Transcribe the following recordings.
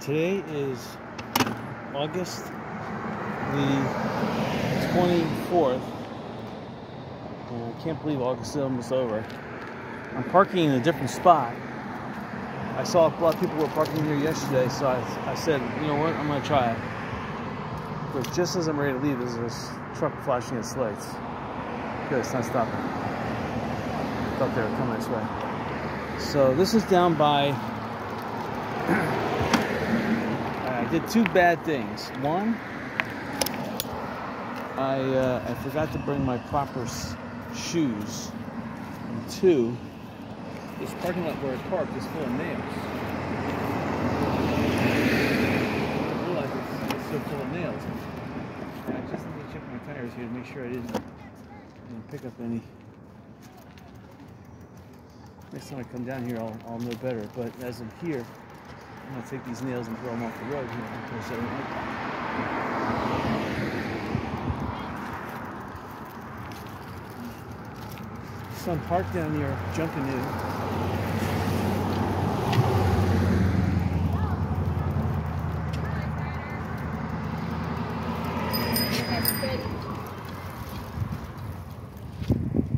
Today is August the 24th, and I can't believe August is almost over. I'm parking in a different spot. I saw a lot of people were parking here yesterday, so I said, you know what, I'm going to try it. But just as I'm ready to leave, there's this truck flashing its lights. Good, it's not stopping. I thought they were coming this way. So this is down by... I did two bad things. One, I forgot to bring my proper shoes. And two, this parking lot where I parked is full of nails. I realized it's so full of nails. And I just need to check my tires here to make sure I didn't pick up any. Next time I come down here, I'll know better. But as I'm here, I'm going to take these nails and throw them off the road here because I don't like that. So I'm parked down near Junkanoo.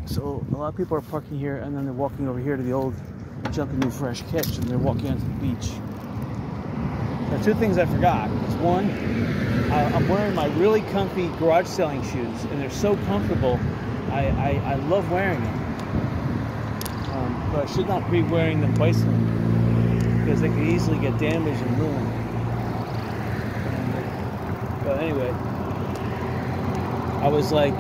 So a lot of people are parking here and then they're walking over here to the old Junkanoo Fresh Catch and they're walking onto the beach. Now, two things I forgot is one, I'm wearing my really comfy garage selling shoes and they're so comfortable. I love wearing them. But I should not be wearing them bicycling because they could easily get damaged and ruined. But anyway, I was like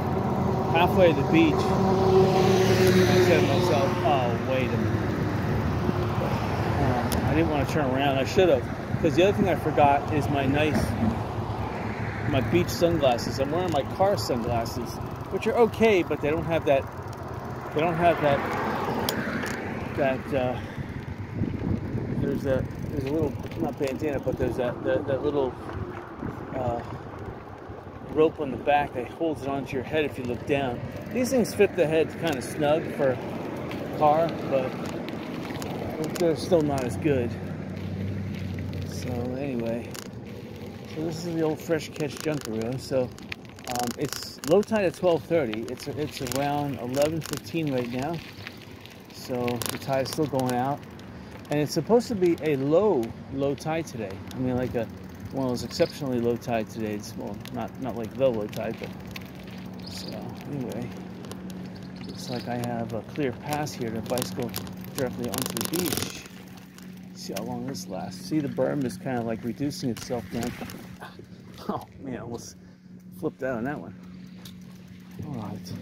halfway to the beach and I said to myself, oh, wait a minute. I didn't want to turn around. I should have. Because the other thing I forgot is my beach sunglasses. I'm wearing my car sunglasses, which are okay, but they don't have that. There's a little, not bandana, but there's that little rope on the back that holds it onto your head if you look down. These things fit the head kind of snug for a car, but they're still not as good. So anyway, so this is the old Fresh Catch Junkanoo. So it's low tide at 12:30. It's around 11:15 right now. So the tide is still going out, and it's supposed to be a low tide today. I mean, like one of those exceptionally low tide today. It's, well, not like the low tide, but so anyway, looks like I have a clear pass here to bicycle directly onto the beach. See how long this lasts. See, the berm is kind of like reducing itself down. Oh man, I almost flipped out on that one. All right.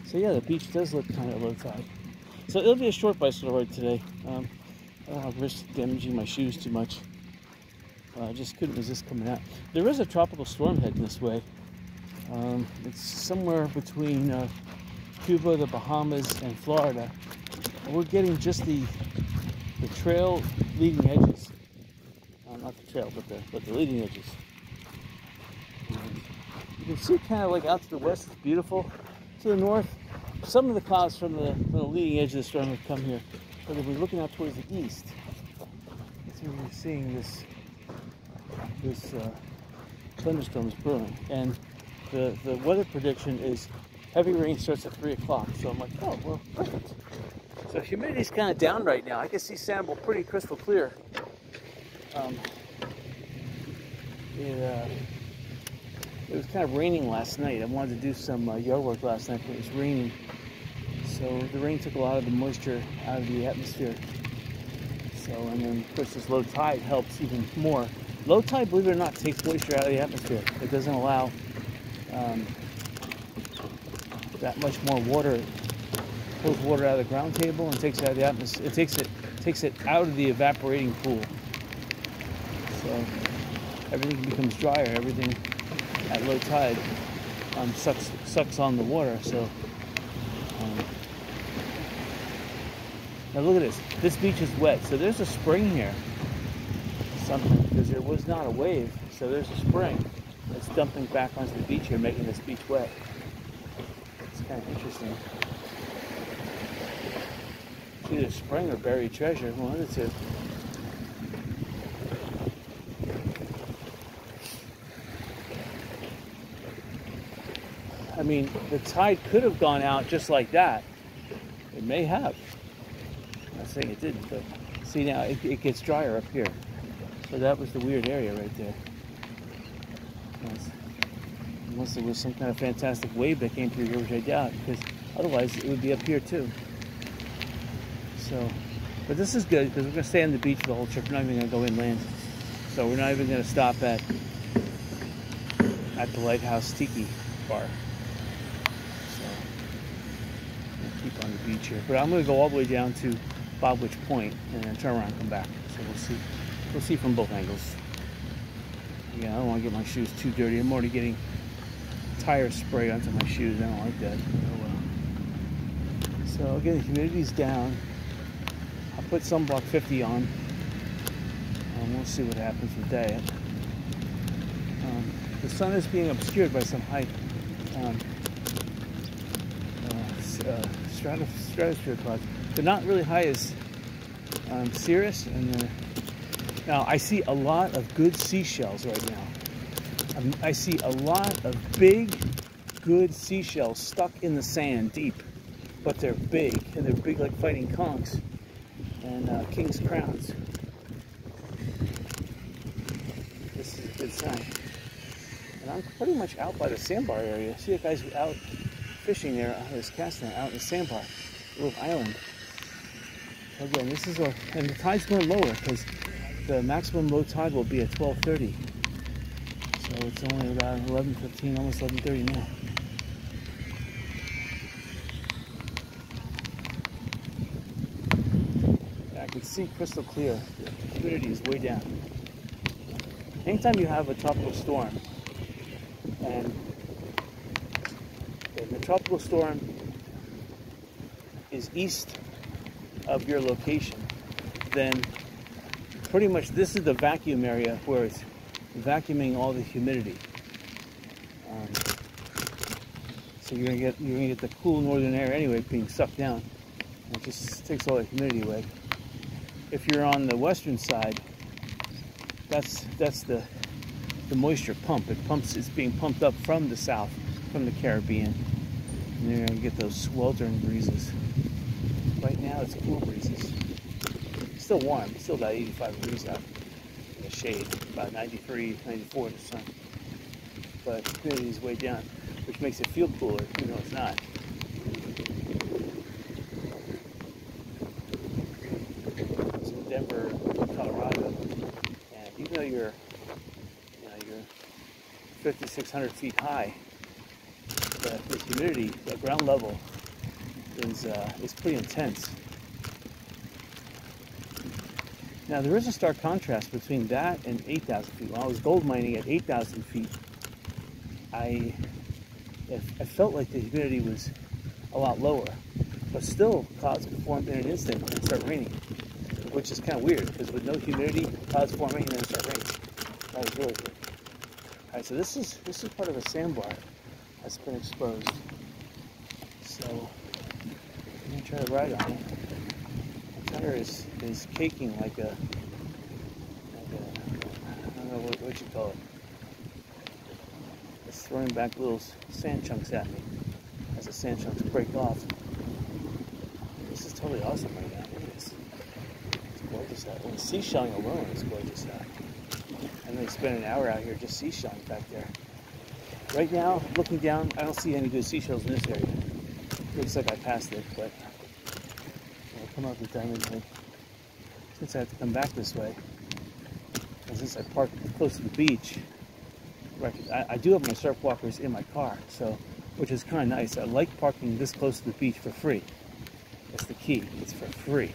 So yeah, the beach does look kind of low tide. So it'll be a short bicycle ride today. I don't have risk damaging my shoes too much. I just couldn't resist coming out. There is a tropical storm heading this way. It's somewhere between Cuba, the Bahamas, and Florida. And we're getting just the trail leading edges. Not the trail, but the leading edges. And you can see kind of like out to the west, it's beautiful. To the north, some of the clouds from the leading edge of the storm have come here. But if we're looking out towards the east, that's where we're seeing this thunderstorms brewing. And the weather prediction is heavy rain starts at 3 o'clock. So I'm like, oh, well, perfect. So humidity's kind of down right now. I can see Sample pretty crystal clear. It was kind of raining last night. I wanted to do some yard work last night, but it was raining. So the rain took a lot of the moisture out of the atmosphere. So, and then of course this low tide helps even more. Low tide, believe it or not, takes moisture out of the atmosphere. It doesn't allow that much more water. Pulls water out of the ground table and takes it out of the atmosphere. It takes it out of the evaporating pool. So everything becomes drier. Everything at low tide sucks on the water. So now look at this. This beach is wet. So there's a spring here. Something because there was not a wave. So there's a spring that's dumping back onto the beach here, making this beach wet. It's kind of interesting. Either spring or buried treasure, one of the two. I mean, the tide could have gone out just like that. It may have. I'm not saying it didn't, but see now it gets drier up here. So that was the weird area right there. Unless there was some kind of fantastic wave that came through here, which I doubt, because otherwise it would be up here too. So, but this is good because we're going to stay on the beach for the whole trip. We're not even going to go inland. So we're not even going to stop at the Lighthouse Tiki Bar. So we'll keep on the beach here. But I'm going to go all the way down to Bobwitch Point and then turn around and come back. So we'll see. We'll see from both angles. Yeah, I don't want to get my shoes too dirty. I'm already getting tire spray onto my shoes. I don't like that. Oh well. So again, the humidity's down. I'll put sunblock 50 on. And we'll see what happens with that. The sun is being obscured by some high stratosphere clouds. They're not really high as Cirrus, and now I see a lot of good seashells right now. I see a lot of big, good seashells stuck in the sand deep, but they're big, and they're big like fighting conchs and king's crowns. This is a good sign. And I'm pretty much out by the sandbar area. See the guys out fishing there on this casting out in the sandbar, a little island. Again, this is and the tide's going lower because the maximum low tide will be at 12:30. So it's only about 11:15, almost 11:30 now. Yeah, I can see crystal clear. The humidity is way down. Anytime you have a tropical storm, and the tropical storm is east of your location, then pretty much this is the vacuum area where it's vacuuming all the humidity. So you're gonna get the cool northern air anyway being sucked down. And it just takes all the humidity away. If you're on the western side, that's the moisture pump. It's being pumped up from the south, from the Caribbean. And you're gonna get those sweltering breezes. Right now it's cool breezes. It's still warm, it's still about 85 degrees out in the shade, about 93, 94 in the sun. But humidity is way down, which makes it feel cooler, even though it's not. It's in Denver, Colorado, and even though you're 5,600 feet high, the humidity, the ground level, is pretty intense. Now there is a stark contrast between that and 8,000 feet. When I was gold mining at 8,000 feet, I felt like the humidity was a lot lower, but still clouds could form in an instant and start raining, which is kind of weird because with no humidity, clouds forming and then start raining. That was really good. All right, so this is part of a sandbar that's been exposed. So I'm gonna try to ride on it. The tire is caking like a I don't know what you call it. It's throwing back little sand chunks at me as the sand chunks break off. This is totally awesome right now. Look at this. It's gorgeous out. And seashelling alone is gorgeous out. And they spent an hour out here just seashelling back there. Right now, looking down, I don't see any good seashells in this area. Looks like I passed it, but I'll come out the Diamond Head. Since I have to come back this way, and since I parked close to the beach, I do have my surf walkers in my car, so which is kind of nice. I like parking this close to the beach for free. That's the key. It's for free.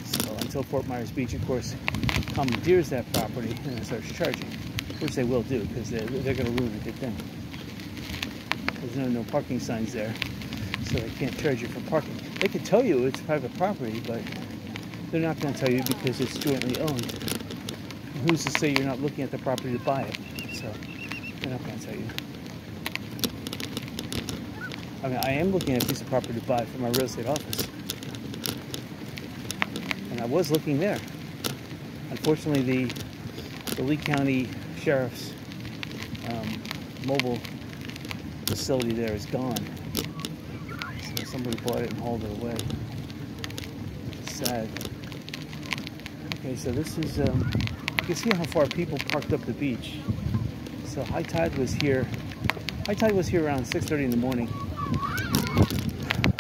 So until Fort Myers Beach, of course, commandeers that property and then starts charging, which they will do because they're going to ruin a good thing. There's no parking signs there, so they can't charge you for parking. They can tell you it's private property, but they're not going to tell you because it's jointly owned. And who's to say you're not looking at the property to buy it? So they're not going to tell you. I mean, I am looking at a piece of property to buy for my real estate office. And I was looking there. Unfortunately, the Lee County Sheriff's mobile facility there is gone. So somebody bought it and hauled it away. It's sad. Okay, so this is, you can see how far people parked up the beach. So high tide was here. High tide was here around 6:30 in the morning.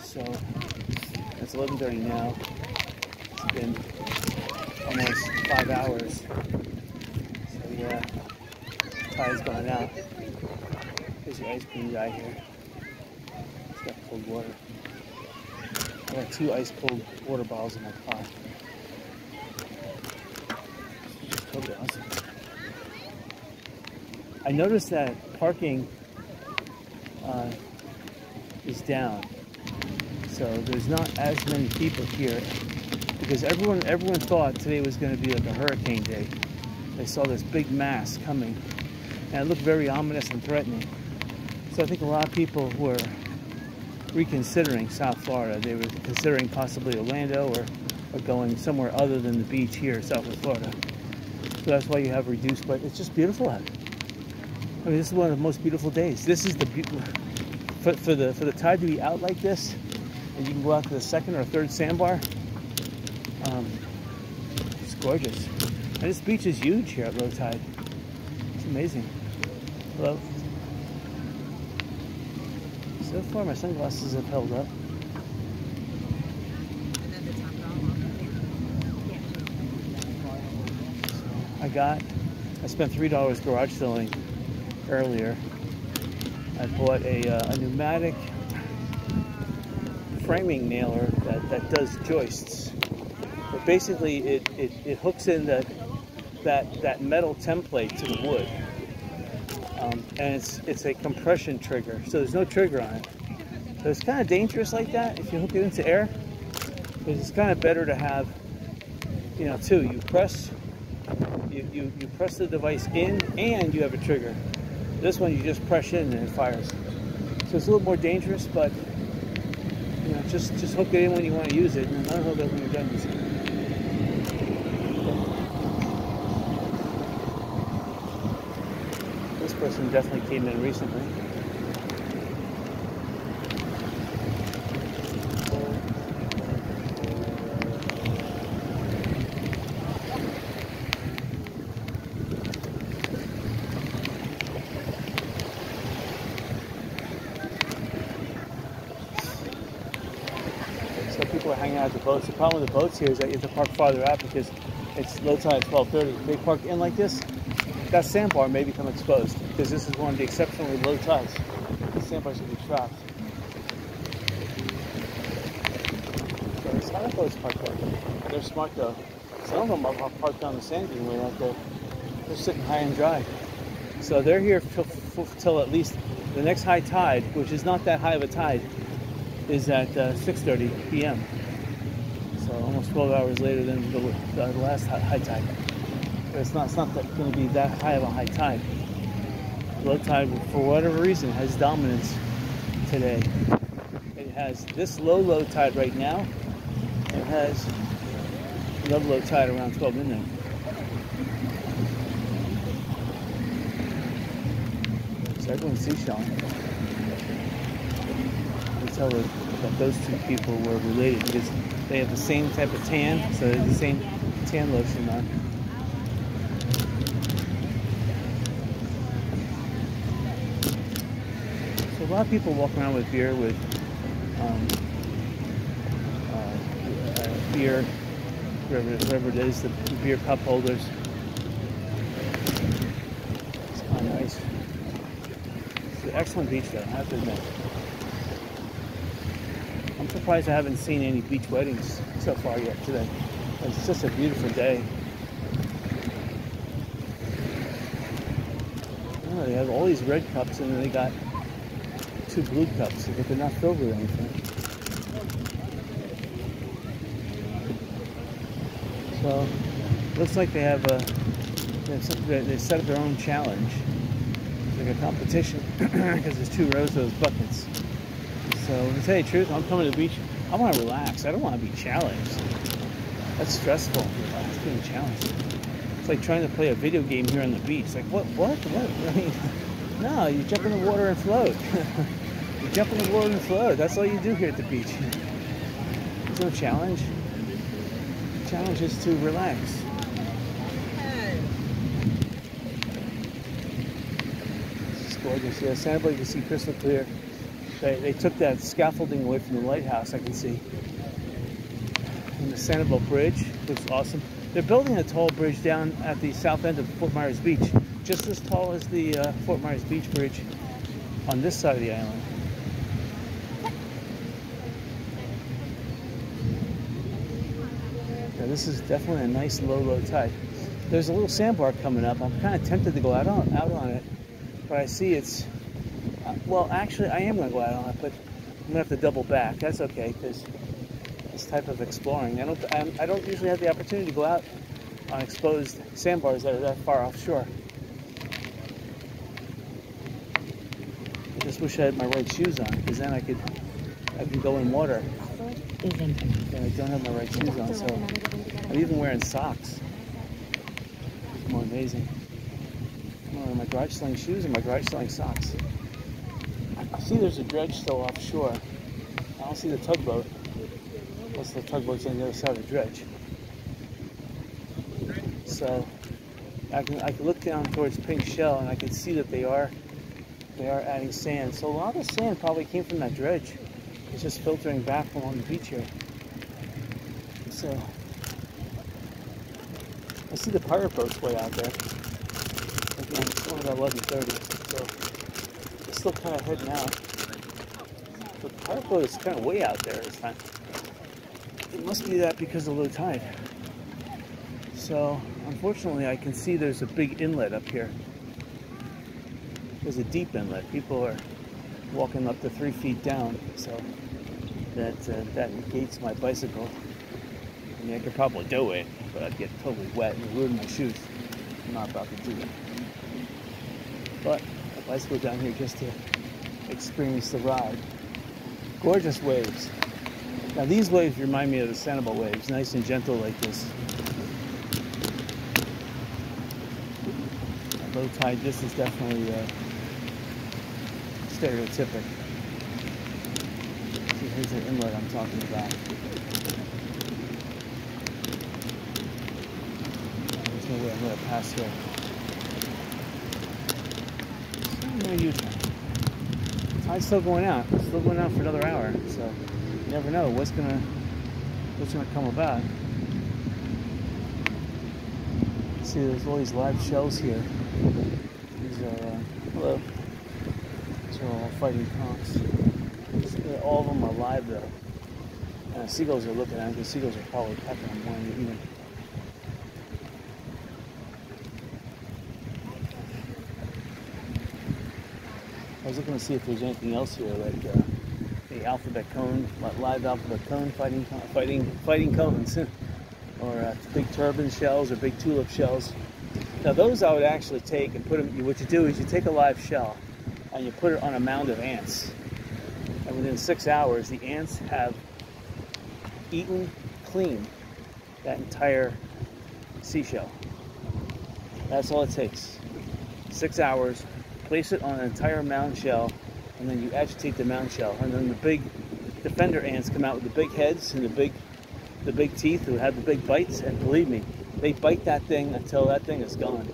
So it's 11:30 now. It's been almost 5 hours. So yeah, tide's gone out. There's the ice cream guy here. He's got cold water. I got 2 ice cold water bottles in my pot. Just totally awesome. I noticed that parking is down, so there's not as many people here because everyone thought today was going to be like a hurricane day. They saw this big mass coming, and it looked very ominous and threatening. So I think a lot of people were reconsidering South Florida. They were considering possibly Orlando or going somewhere other than the beach here, South of Florida. So that's why you have reduced, but it's just beautiful out. I mean, this is one of the most beautiful days. This is the for the tide to be out like this, and you can go out to the 2nd or 3rd sandbar. It's gorgeous, and this beach is huge here at low tide. It's amazing. Hello. So far, my sunglasses have held up. I spent $3 garage selling earlier. I bought a pneumatic framing nailer that does joists. But basically, it hooks in that metal template to the wood, and it's a compression trigger. So there's no trigger on it. So it's kind of dangerous like that if you hook it into air. Because it's kind of better to have, you know, 2. You press the device in, and you have a trigger. This one you just press in and it fires. So it's a little more dangerous, but you know, just hook it in when you want to use it, and unhook it when you're done using it. This person definitely came in recently. So people are hanging out at the boats. The problem with the boats here is that you have to park farther out because it's low tide at 12:30. If they park in like this, that sandbar may become exposed because this is one of the exceptionally low tides. The sandbars will be trapped. So there's a lot of boats parked there. They're smart though. Some of them are parked on the sand dune way out there. They're sitting high and dry. So they're here till at least the next high tide, which is not that high of a tide, is at 6:30 p.m. So almost 12 hours later than the last high tide. But it's not going to be that high of a high tide. Low tide, for whatever reason, has dominance today. It has this low tide right now. It has another low tide around 12 midnight. So everyone's seashelling. I can tell that those 2 people were related because they have the same type of tan, so they have the same tan lotion on. So a lot of people walk around with beer, beer, whatever it is, the beer cup holders. It's kind of nice. It's an excellent beach though, I have to admit. I'm surprised I haven't seen any beach weddings so far yet today. It's just a beautiful day. Oh, they have all these red cups and then they got 2 blue cups, but they're not filled with anything. So, looks like they have they set up their own challenge. It's like a competition because there's 2 rows of those buckets. So, to tell you the truth, I'm coming to the beach. I want to relax. I don't want to be challenged. That's stressful. It's being challenged. It's like trying to play a video game here on the beach. Like, what? I mean, No, you jump in the water and float. You jump in the water and float. That's all you do here at the beach. There's no challenge. The challenge is to relax. This is gorgeous. Yeah, Sanibel, you can see crystal clear. They took that scaffolding away from the lighthouse, I can see. And the Sanibel Bridge looks awesome. They're building a tall bridge down at the south end of Fort Myers Beach, just as tall as the Fort Myers Beach Bridge on this side of the island. Yeah, this is definitely a nice low tide. There's a little sandbar coming up. I'm kind of tempted to go out on it, but I see it's, well, actually I am going to go out on it, but I'm going to have to double back. That's okay, because this type of exploring, I don't usually have the opportunity to go out on exposed sandbars that are that far offshore. I just wish I had my right shoes on, because then I could go in water. And I don't have my right shoes on, so I'm even wearing socks. It's more amazing. I'm wearing my garage sling shoes and my garage sling socks. I see there's a dredge still offshore. I don't see the tugboat. Unless the tugboat's on the other side of the dredge. So I can look down towards Pink Shell and I can see that they are adding sand. So a lot of the sand probably came from that dredge. It's just filtering back along the beach here. So I see the pirate boats way out there. Again, it's only about 11:30, so it's still kind of heading out. But the pirate boat is kind of way out there this time. It must be that because of low tide. So unfortunately, I can see there's a big inlet up here. There's a deep inlet. People are walking up to 3 feet down, so that negates my bicycle. I mean, I could probably do it, but I'd get totally wet and ruin my shoes. I'm not about to do that. But a bicycle down here just to experience the ride. Gorgeous waves. Now these waves remind me of the Sanibel waves, nice and gentle like this. At low tide, this is definitely stereotypic. See, here's the inlet I'm talking about. There's no way I'm going to pass here. No U-turn. Tide's still going out. It's still going out for another hour, so you never know what's gonna come about. See, there's all these live shells here. These are hello. These are all fighting conchs. All of them are live though. And the seagulls are looking at them. The seagulls are probably pecking them more than even. I was looking to see if there's anything else here, like the alphabet cone, live alphabet cone fighting cones, or big turban shells or big tulip shells. Now those I would actually take and put them. What you do is you take a live shell and you put it on a mound of ants, and within 6 hours the ants have eaten clean that entire seashell. That's all it takes. 6 hours. Place it on an entire mound shell, and then you agitate the mound shell, and then the big defender ants come out with the big heads and the big teeth who have the big bites, and believe me, they bite that thing until that thing is gone.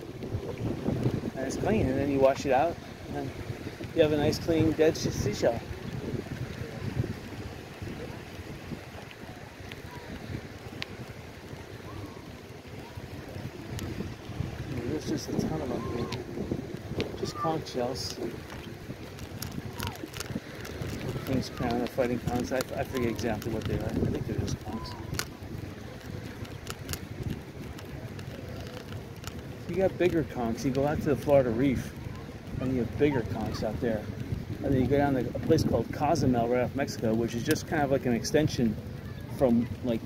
And it's clean, and then you wash it out, and then you have a nice clean dead seashell. There's just a ton of them here. Just conch shells. King's crown or fighting conchs. I forget exactly what they are. I think they're just conchs. You got bigger conchs. You go out to the Florida Reef and you have bigger conchs out there. And then you go down to a place called Cozumel right off Mexico, which is just kind of like an extension from, like,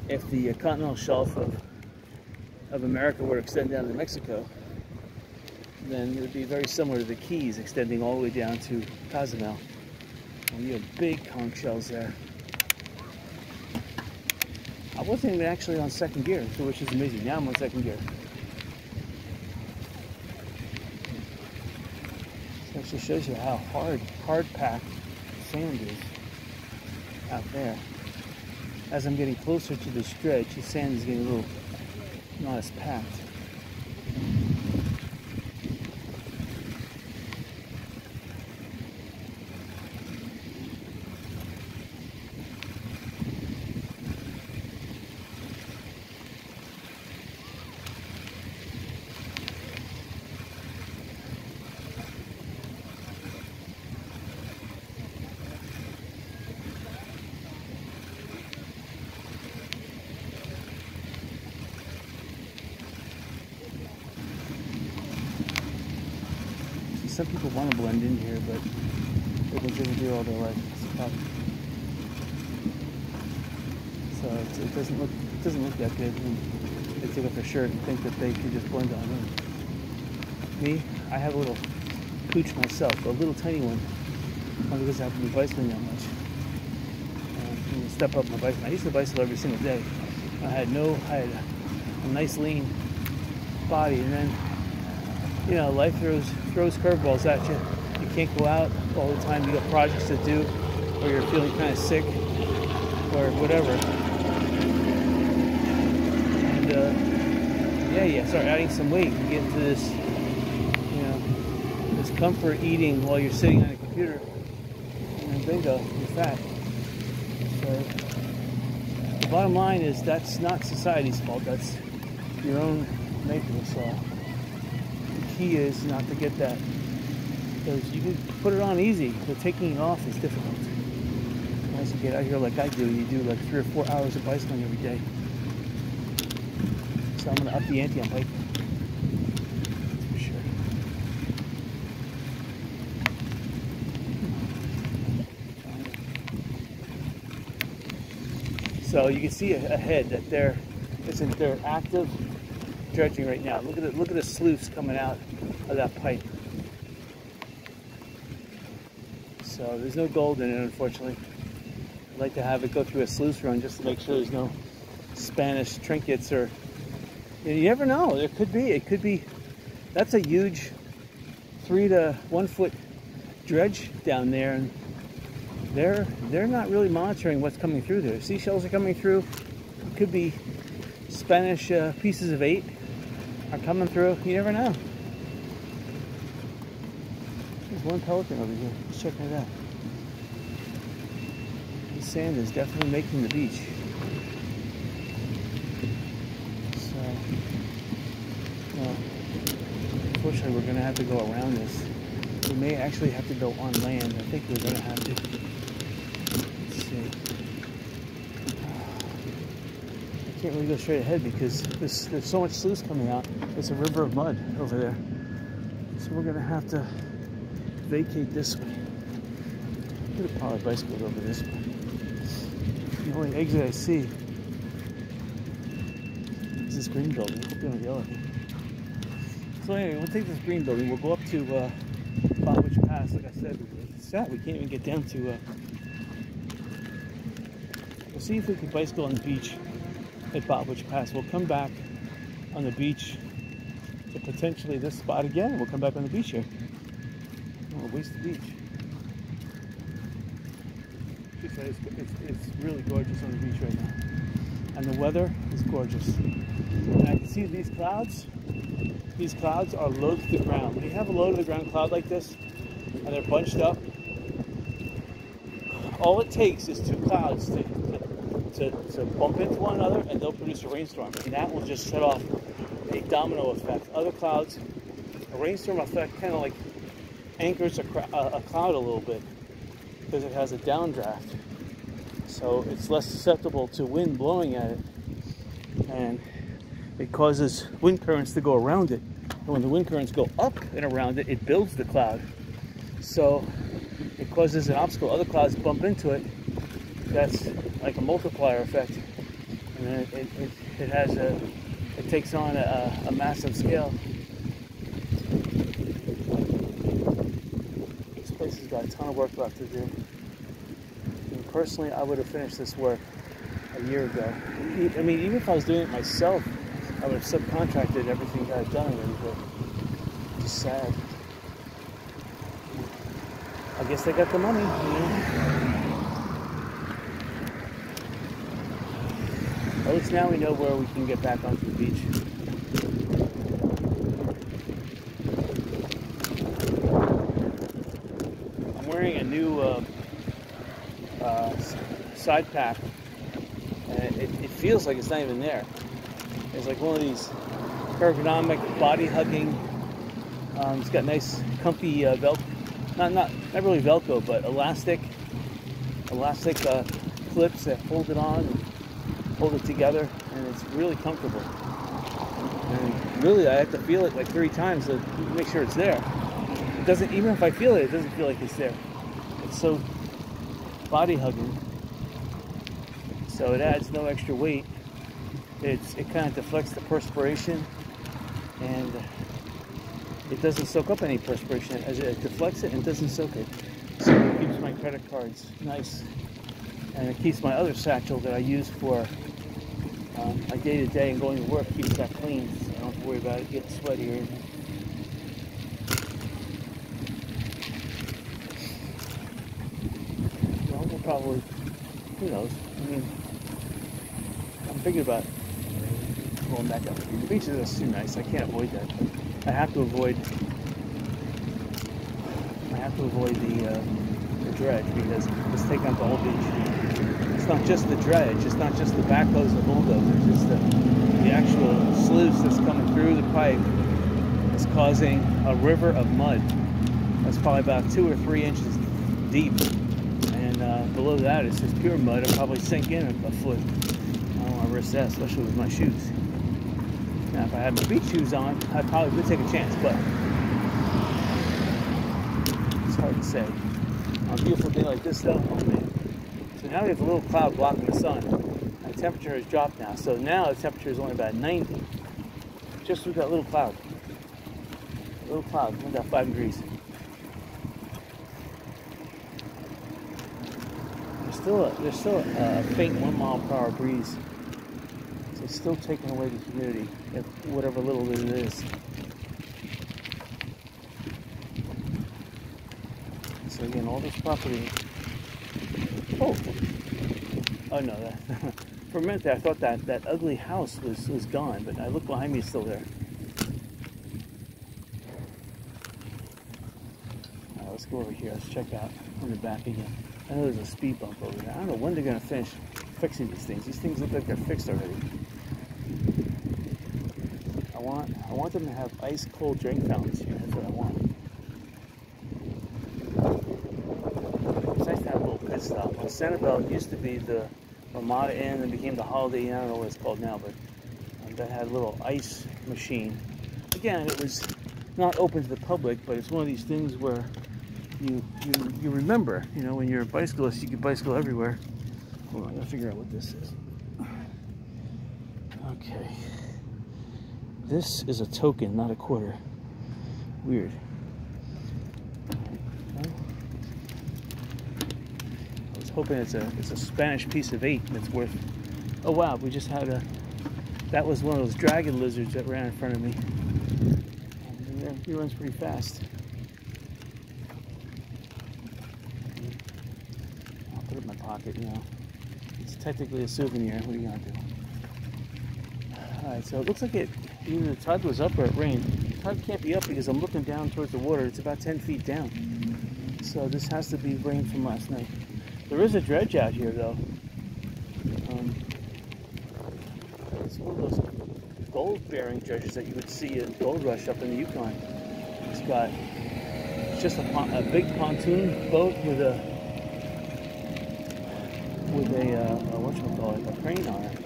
if the continental shelf of America were to extend down to Mexico, then it would be very similar to the Keys extending all the way down to Cozumel. And you have big conch shells there. I wasn't actually on second gear, which is amazing. Now I'm on second gear. Actually shows you how hard packed sand is out there. As I'm getting closer to this dredge, the sand is getting a little not as packed. Some people want to blend in here, but they've been living here all their life. So it doesn't look that good when they take off their shirt and think that they can just blend on in. Me, I have a little pooch myself, a little tiny one, only because I haven't been bicycling that much. I'm gonna step up my bicycle. I used to bicycle every single day. I had a nice lean body, and then life throws curveballs at you. You can't go out all the time. You got projects to do, or you're feeling kind of sick, or whatever. And you start adding some weight. You get into this, this comfort eating while you're sitting on a computer, and then bingo, you're fat. So the bottom line is that's not society's fault. That's your own making. So the key is not to get that, because you can put it on easy, but taking it off is difficult. As you get out here like I do, you do like 3 or 4 hours of bicycling every day. So I'm going to up the ante on biking, for sure. So you can see ahead that they're active dredging right now. Look at the sluice coming out of that pipe. So there's no gold in it, unfortunately. I'd like to have it go through a sluice run just to make sure there's no Spanish trinkets, or you never know. There could be. It could be. That's a huge 3 to 1 foot dredge down there, and they're not really monitoring what's coming through there. Seashells are coming through. It could be Spanish pieces of 8 are coming through. You never know. There's one pelican over here. Let's check that out. The sand is definitely making the beach. So, well, unfortunately, we're going to have to go around this. We may actually have to go on land. I think we're going to have to. Let's see. I can't really go straight ahead because there's so much sluice coming out. It's a river of mud over there. So we're going to have to vacate this way. I'm going to probably bicycle over this way. The only exit I see is this green building. I hope they don't yell at me. So anyway, we'll take this green building. We'll go up to Botwitch Pass. Like I said, it's sad we can't even get down to. We'll see if we can bicycle on the beach at Botwitch Pass. We'll come back on the beach to potentially this spot again. We'll come back on the beach here. We'll waste the beach. It's really gorgeous on the beach right now. And the weather is gorgeous. And I can see these clouds. These clouds are low to the ground. When you have a low to the ground cloud like this, and they're bunched up, all it takes is 2 clouds to bump into one another, and they'll produce a rainstorm. And that will just set off a domino effect. Other clouds, a rainstorm effect kind of like anchors a cloud a little bit because it has a downdraft. So it's less susceptible to wind blowing at it. And it causes wind currents to go around it. And when the wind currents go up and around it, it builds the cloud. So it causes an obstacle. Other clouds bump into it. That's like a multiplier effect. And then it takes on a massive scale. This place has got a ton of work left to do. And personally, I would have finished this work a year ago. I mean, even if I was doing it myself, I would have subcontracted everything that I've done already, but it's just sad. guess they got the money, you know. At least now we know where we can get back onto the beach. I'm wearing a new side pack, and it feels like it's not even there. It's like one of these ergonomic, body-hugging. It's got nice, comfy Velcro, not really Velcro, but elastic clips that hold it on and hold it together, and it's really comfortable. And really, I have to feel it like 3 times to make sure it's there. It doesn't, even if I feel it, it doesn't feel like it's there. It's so body-hugging, so it adds no extra weight. It kind of deflects the perspiration, and it doesn't soak up any perspiration as it deflects it and doesn't soak it. So it keeps my credit cards nice, and it keeps my other satchel that I use for my day-to-day and going to work, keeps that clean, so I don't have to worry about it getting sweaty or anything. Well, we'll probably, who knows? I mean, I'm thinking about going back up. The beaches are too nice. I can't avoid that. I have to avoid the dredge, because it's taking up the whole beach. It's not just the dredge. It's not just the backhoes and bulldozers. It's the actual sluice that's coming through the pipe. It's causing a river of mud that's probably about 2 or 3 inches deep, and below that it's just pure mud. It'll probably sink in a foot. I don't want to risk that, especially with my shoes. Now, if I had my beach shoes on, I probably would take a chance, but it's hard to say. On a beautiful day like this, though, oh man. So now we have a little cloud blocking the sun. And the temperature has dropped now, so now the temperature is only about 90. Just with that little cloud. Little cloud, only about 5 degrees. There's still a faint 1-mile-per-hour breeze. So it's still taking away the humidity, whatever little it is. So again, all this property. Oh no! For a minute there, I thought that ugly house was gone, but I look behind me, it's still there. All right, let's go over here. Let's check out on the back again. I know there's a speed bump over there. I don't know when they're gonna finish fixing these things. These things look like they're fixed already. I want them to have ice cold drink fountains here. That's what I want. It's nice to have a little pit stop. Well, Sanibel used to be the Ramada Inn and became the Holiday Inn. I don't know what it's called now, but that had a little ice machine. Again, it was not open to the public, but it's one of these things where you remember, you know, when you're a bicyclist, you can bicycle everywhere. Hold on, I gotta figure out what this is. Okay. This is a token, not a quarter. Weird. I was hoping it's a Spanish piece of 8 that's worth. Oh wow, we just had that was one of those dragon lizards that ran in front of me. And he runs pretty fast. I'll put it in my pocket, you know. It's technically a souvenir. What are you gonna do? Alright, so it looks like either the tide was up or it rained. The tide can't be up because I'm looking down towards the water. It's about 10 feet down. So this has to be rain from last night. There is a dredge out here, though. It's one of those gold-bearing dredges that you would see in Gold Rush up in the Yukon. It's just a big pontoon boat with a whatchamacallit, a crane on it.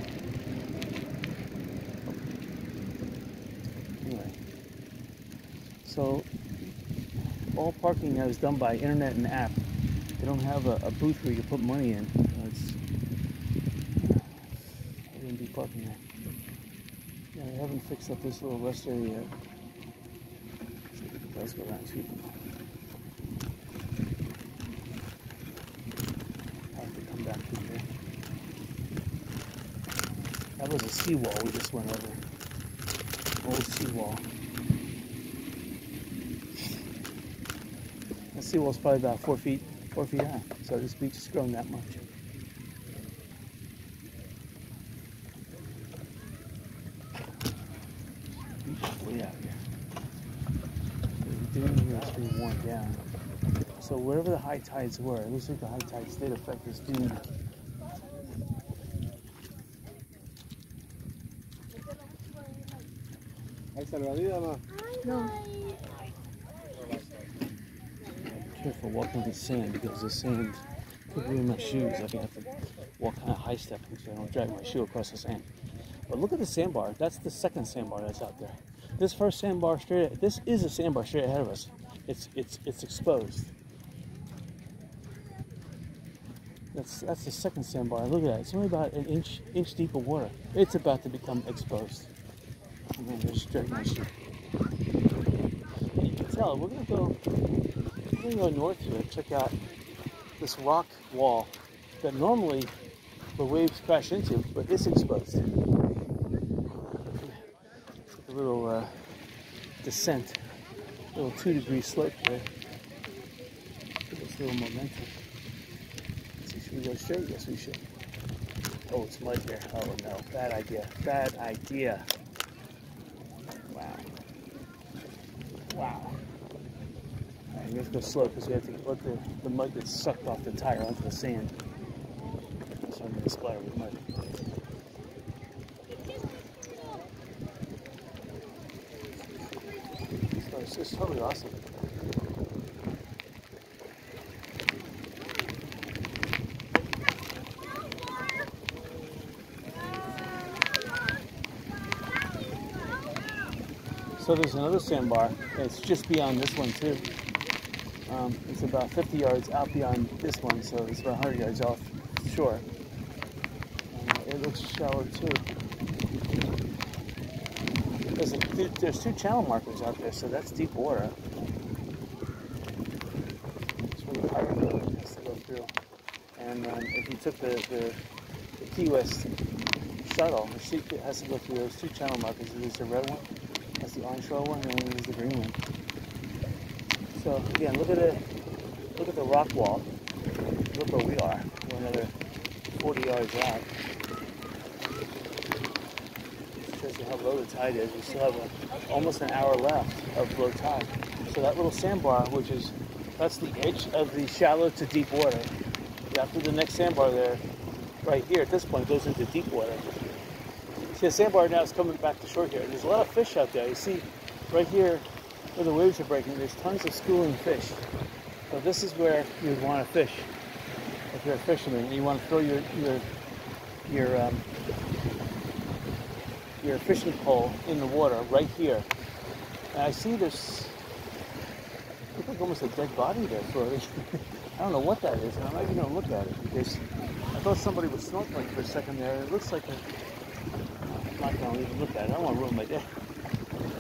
Anyway, so all parking now is done by internet and app. They don't have a booth where you can put money in. I wouldn't be parking there. Yeah, they haven't fixed up this little rest area yet. Let's go around and see them. I have to come back through here. That was a seawall we just went over. Old seawall. seawall's probably about 4 feet high. So this beach has grown that much. Beach is way out here. The dune here is being worn down. So wherever the high tides were, it looks like the high tides did affect this dune. No. Careful walking with the sand because the sand could ruin my shoes. I think I have to walk kind of high stepping so I don't drag my shoe across the sand. But look at the sandbar. That's the second sandbar that's out there. This first sandbar straight. This is a sandbar straight ahead of us. It's exposed. That's the second sandbar. Look at that. It's only about an inch deep of water. It's about to become exposed. And then just drag my shoe. You can tell we're gonna go north here and check out this rock wall that normally the waves crash into, but it's exposed. A little descent, a little 2-degree slope here. Give us a little momentum. Let's see, should we go straight? Yes, we should. Oh, it's mud here. Oh no, bad idea. Bad idea. Wow. Wow. Alright, we have to go slow because we have to let the mud get sucked off the tire onto the sand. So I'm going to splatter with mud. So it's just totally awesome. So there's another sandbar. It's just beyond this one too. It's about 50 yards out beyond this one, so it's about 100 yards off shore. It looks shallow too. There's 2 channel markers out there, so that's deep water. That's where the pirate boat has to go through. And if you took the Key West shuttle, it has to go through those 2 channel markers. There's the red one. That's the onshore one, and then there's the green one. So again, look at the rock wall. Look where we are. We're another 40 yards out. It shows you how low the tide is. We still have almost an hour left of low tide. So that little sandbar, that's the edge of the shallow to deep water. After the next sandbar there, right here at this point, goes into deep water. See, the sandbar now is coming back to shore here. There's a lot of fish out there. You see, right here where the waves are breaking, there's tons of schooling fish. So this is where you would want to fish if you're a fisherman. And you want to throw your fishing pole in the water right here. And I see there's looks like almost a dead body there floating. I don't know what that is, and I'm not even going to look at it because I thought somebody was snorkeling for a second there. It looks like I'm not going to even look at it. I don't want to ruin my day.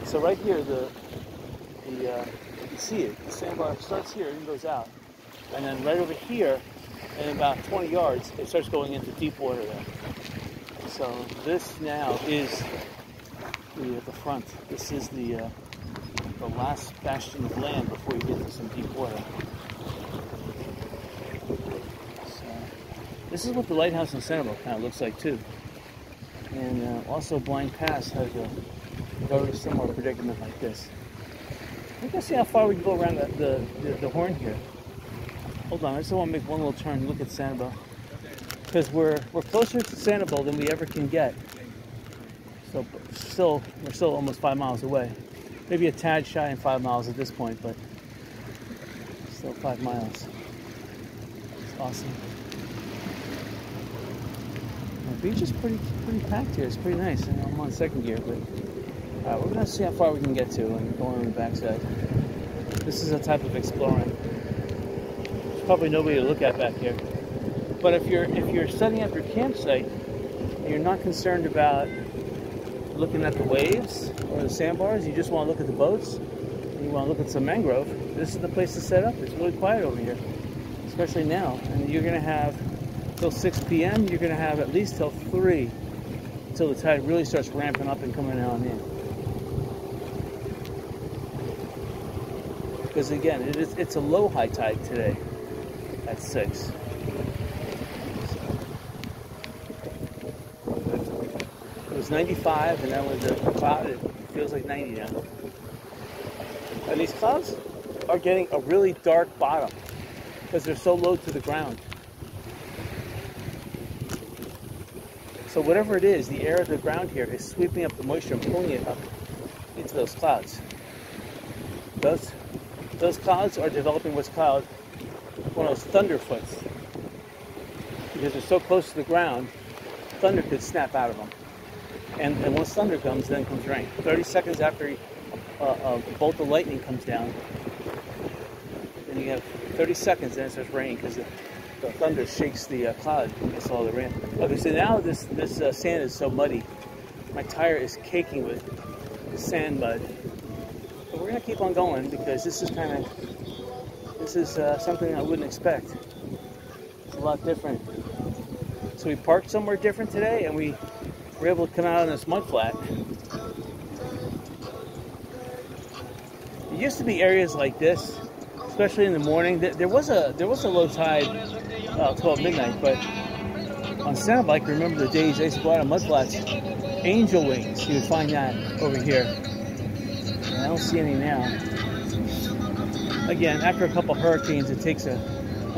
So right here, you can see it. The sandbar starts here and goes out. And then right over here, in about 20 yards, it starts going into deep water there. So this now is the front. This is the last bastion of land before you get to some deep water. So this is what the lighthouse in Sanibel kind of looks like too. And also Blind Pass has a very similar predicament like this. We're going to see how far we can go around the horn here. Hold on, I just want to make one little turn and look at Sanibel. Because we're closer to Sanibel than we ever can get. So we're still almost 5 miles away. Maybe a tad shy in 5 miles at this point, but still 5 miles. It's awesome. The beach is pretty packed here. It's pretty nice. And I'm on second gear, but we're going to see how far we can get to and go on the backside. This is a type of exploring. There's probably nobody to look at back here. But if you're setting up your campsite, and you're not concerned about looking at the waves or the sandbars, you just want to look at the boats, and you want to look at some mangrove, this is the place to set up. It's really quiet over here, especially now. And you're going to have till 6 p.m., you're going to have at least till 3, until the tide really starts ramping up and coming on in. Because again, it's a low high tide today at 6. It was 95, and then with the cloud, it feels like 90 now. And these clouds are getting a really dark bottom because they're so low to the ground. So whatever it is, the air of the ground here is sweeping up the moisture and pulling it up into those clouds. Those clouds are developing what's called one of those thunderfoots. Because they're so close to the ground, thunder could snap out of them. And once thunder comes, then comes rain. 30 seconds after a bolt of lightning comes down, then you have 30 seconds, then it starts raining because the thunder shakes the cloud and gets all the rain. Okay, so now this sand is so muddy. My tire is caking with sand mud. But we're gonna keep on going because this is something I wouldn't expect. It's a lot different. So we parked somewhere different today, and we were able to come out on this mud flat. It used to be areas like this, especially in the morning. There was a low tide 12 midnight, but on Santa Bike, remember the days I used to go out on mud flats, angel wings, you would find that over here. And I don't see any now. Again, after a couple hurricanes, it takes a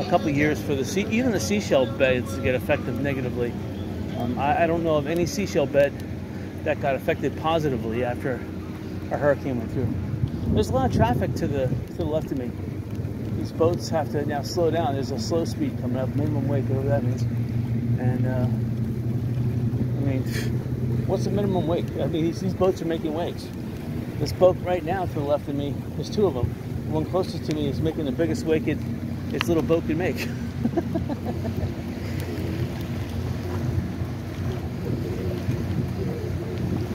couple years for even the seashell beds to get affected negatively. I don't know of any seashell bed that got affected positively after a hurricane went through. There's a lot of traffic to the left of me. These boats have to now slow down. There's a slow speed coming up, minimum wake, whatever that means. And I mean, what's the minimum wake? I mean, these boats are making wakes. This boat right now to the left of me, there's two of them. The one closest to me is making the biggest wake its little boat can make.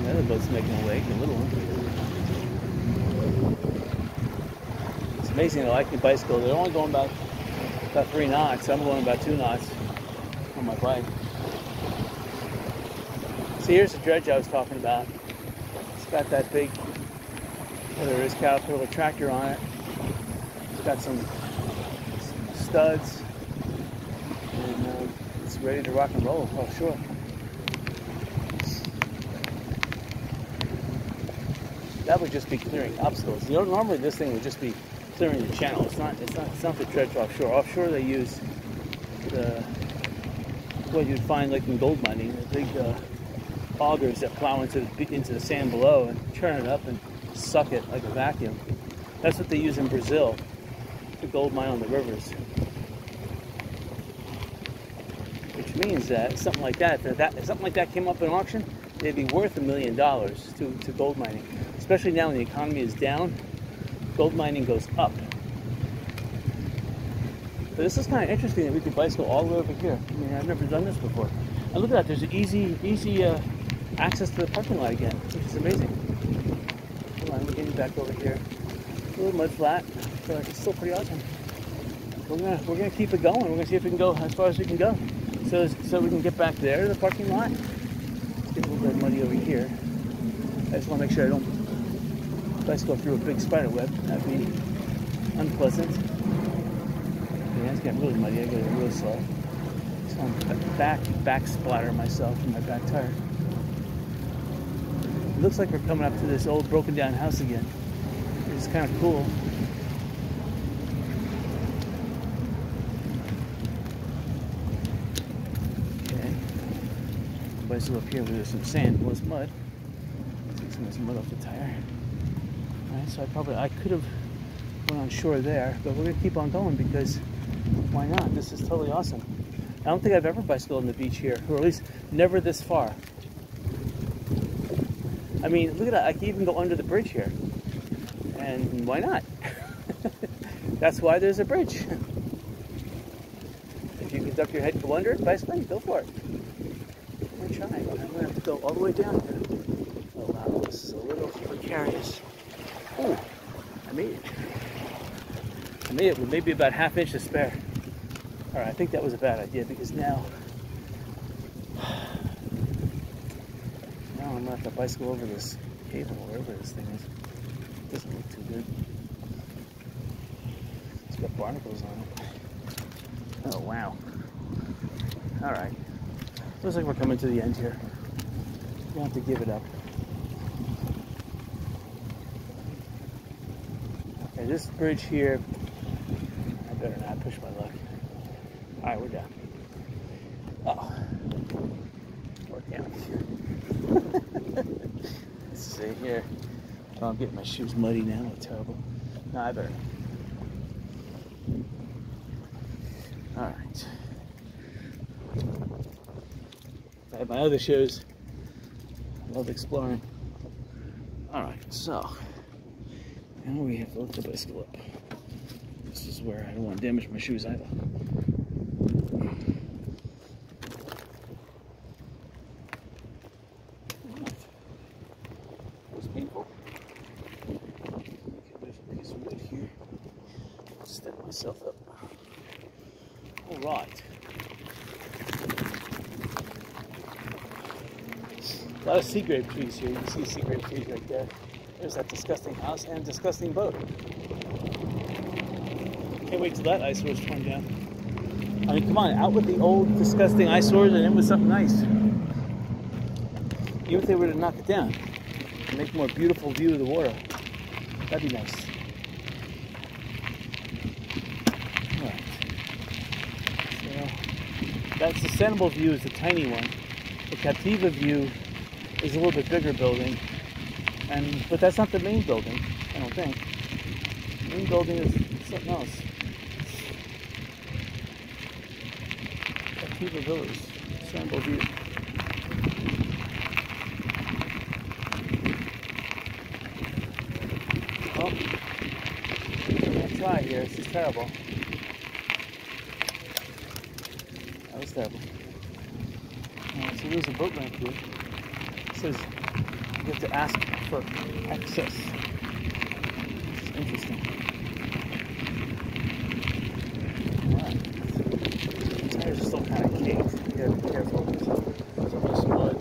The other boat's making a wake, a little one. It's amazing. I like the bicycle. They're only going about 3 knots. I'm going about 2 knots on my bike. So here's the dredge I was talking about. It's got that big, whether it is Caterpillar tractor on it. It's got some studs, and it's ready to rock and roll offshore. That would just be clearing obstacles. You know, normally this thing would just be clearing the channel. It's not the dredge offshore. Offshore they use what you'd find like in gold mining, the big augers that plow into the sand below and turn it up and suck it like a vacuum. That's what they use in Brazil to gold mine on the rivers. Which means that something like that, if something like that came up in auction, it'd be worth $1 million to gold mining. Especially now when the economy is down, gold mining goes up. But this is kind of interesting that we could bicycle all the way over here. I mean, I've never done this before. And look at that, there's an easy access to the parking lot again, which is amazing. Hold on, we're getting back over here. A little mud flat, but it's still pretty awesome. We're gonna keep it going. We're gonna see if we can go as far as we can go. So we can get back there to the parking lot. Let's get a little bit muddy over here. I just want to make sure I don't bicycle through a big spider web. That'd be unpleasant. Yeah, it's getting really muddy. I gotta go real slow. So I'm back splatter myself in my back tire. It looks like we're coming up to this old broken down house again. It's kind of cool. Okay. Bicycle up here where there's some sand, was mud. Take some of this mud off the tire. Alright, so I could have went on shore there, but we're gonna keep on going because why not? This is totally awesome. I don't think I've ever bicycled on the beach here, or at least never this far. I mean, look at that, I can even go under the bridge here. And why not? That's why there's a bridge. If you can duck your head and go under it, bicycling, go for it. I'm gonna try. I'm gonna have to go all the way down here. Oh wow, this is a little precarious. Oh, I made it. I made it with maybe about ½ inch to spare. All right, I think that was a bad idea because now I'm gonna have to bicycle over this cable, wherever this thing is. Doesn't look too good. got barnacles on it. Oh, wow. Alright. Looks like we're coming to the end here. We'll have to give it up. Okay, this bridge here, I better not push my luck. Alright, we're done. Oh. Work out. Let's see here. Oh, I'm getting my shoes muddy now. That's terrible. No, I better. Alright. I have my other shoes. I love exploring. Alright, so now we have to lift the bicycle up. This is where I don't want to damage my shoes either. Alright. That was painful. Okay, there's a piece of wood here. I'll step myself up. Alright. A lot of sea grape trees here. You can see sea grape trees right there. There's that disgusting house and disgusting boat. Can't wait till that eyesore is torn down. I mean, come on, out with the old disgusting eyesores and in with something nice. Even if they were to knock it down and make a more beautiful view of the water, that'd be nice. Alright. So, that sustainable view is the tiny one. The Captiva view is a little bit bigger building, but that's not the main building, I don't think. The main building is something else. Captiva Village, Sample View. Well, I'm gonna try here. This is terrible. That was terrible. So there's a boat ramp here. It says you have to ask for access. This is interesting. Alright. The tires are still kind of caked. You gotta be careful. So this mud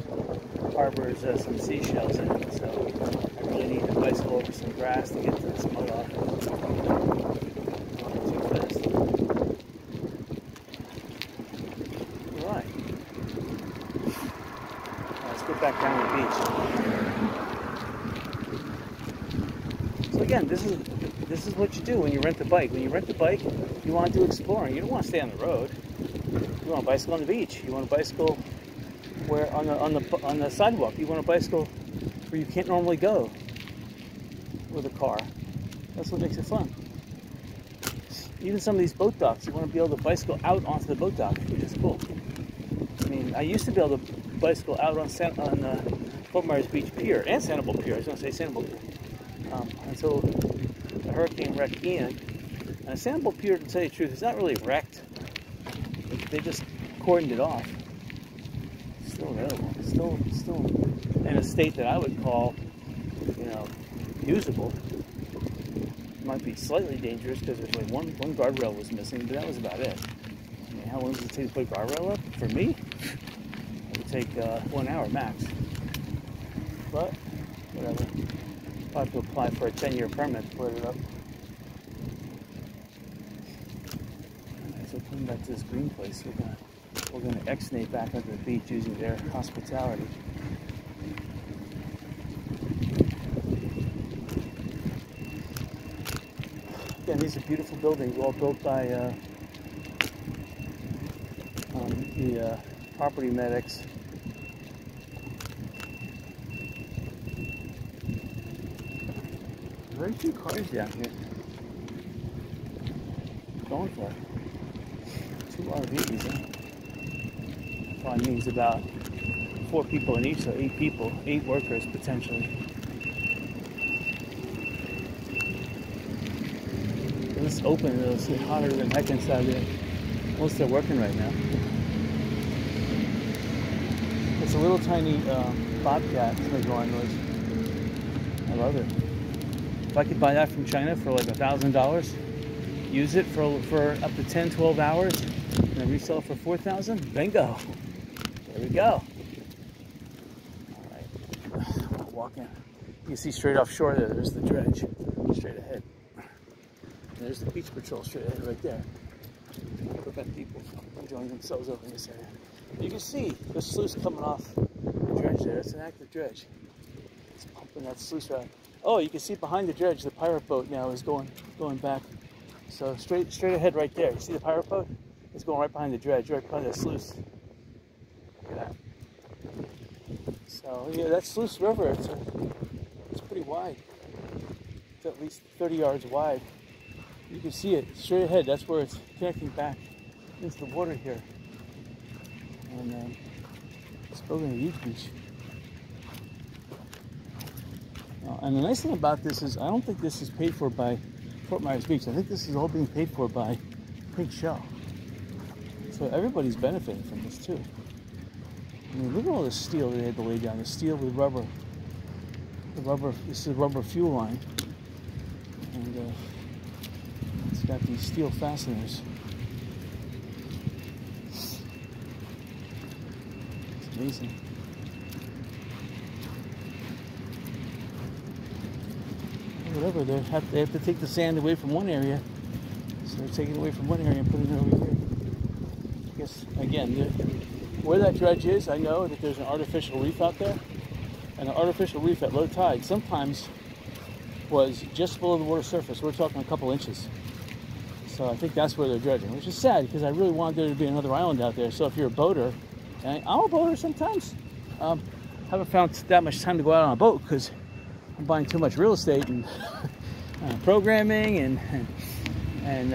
harbors some seashells in it, so I really need to bicycle over some grass to get to this mud off. Not too fast. Alright. Let's go back down the beach. So again, this is what you do when you rent a bike. When you rent a bike, you want to do exploring. You don't want to stay on the road. You want to bicycle on the beach. You want to bicycle where on the sidewalk. You want to bicycle where you can't normally go with a car. That's what makes it fun. Even some of these boat docks, you want to be able to bicycle out onto the boat dock, which is cool. I mean, I used to be able to bicycle out on Fort Myers Beach Pier and Sanibel Pier. I was going to say Sanibel Pier until the hurricane wrecked Ian. And Sanibel Pier, to tell you the truth, is not really wrecked. They just cordoned it off. It's still available. It's still in a state that I would call, usable. It might be slightly dangerous because there's like one guardrail was missing, but that was about it. I mean, how long does it take to put a guardrail up? For me, it would take 1 hour max. But whatever. I'll have to apply for a 10-year permit to put it up. Alright, so coming back to this green place, we're gonna exnate back onto the beach using their hospitality. Again, these are beautiful buildings, all built by the property medics. Very few cars down here. Going for it. 2 RVs, huh? Probably means about 4 people in each, so 8 people, 8 workers potentially. When it's open, it'll be hotter than heck inside there. Most they're working right now. It's a little tiny Bobcat. It's making a lot of noise. I love it. If I could buy that from China for like $1,000, use it for up to 10, 12 hours, and then resell it for $4,000, bingo. There we go. All right, walking. You can see straight offshore there's the dredge, straight ahead. And there's the beach patrol straight ahead right there. Prevent people from enjoying themselves over in this area. You can see the sluice coming off the dredge there. It's an active dredge. It's pumping that sluice around. Oh, you can see behind the dredge, the pirate boat now is going back. So straight ahead right there. You see the pirate boat? It's going right behind the dredge, right behind the sluice. Look at that. So yeah, that sluice river, it's pretty wide. It's at least 30 yards wide. You can see it straight ahead. That's where it's connecting back into the water here. And it's building a huge beach. And the nice thing about this is I don't think this is paid for by Fort Myers Beach. I think this is all being paid for by Pink Shell. So everybody's benefiting from this too. I mean, look at all the steel they had to lay down. The steel with rubber. This is a rubber fuel line. And it's got these steel fasteners. It's amazing. Whatever, they have to take the sand away from one area. So they're taking it away from one area and putting it over here. I guess, again, where that dredge is, I know that there's an artificial reef out there. And the artificial reef at low tide sometimes was just below the water surface. We're talking a couple inches. So I think that's where they're dredging, which is sad because I really wanted there to be another island out there. So if you're a boater, and I'm a boater sometimes, haven't found that much time to go out on a boat because I'm buying too much real estate and programming and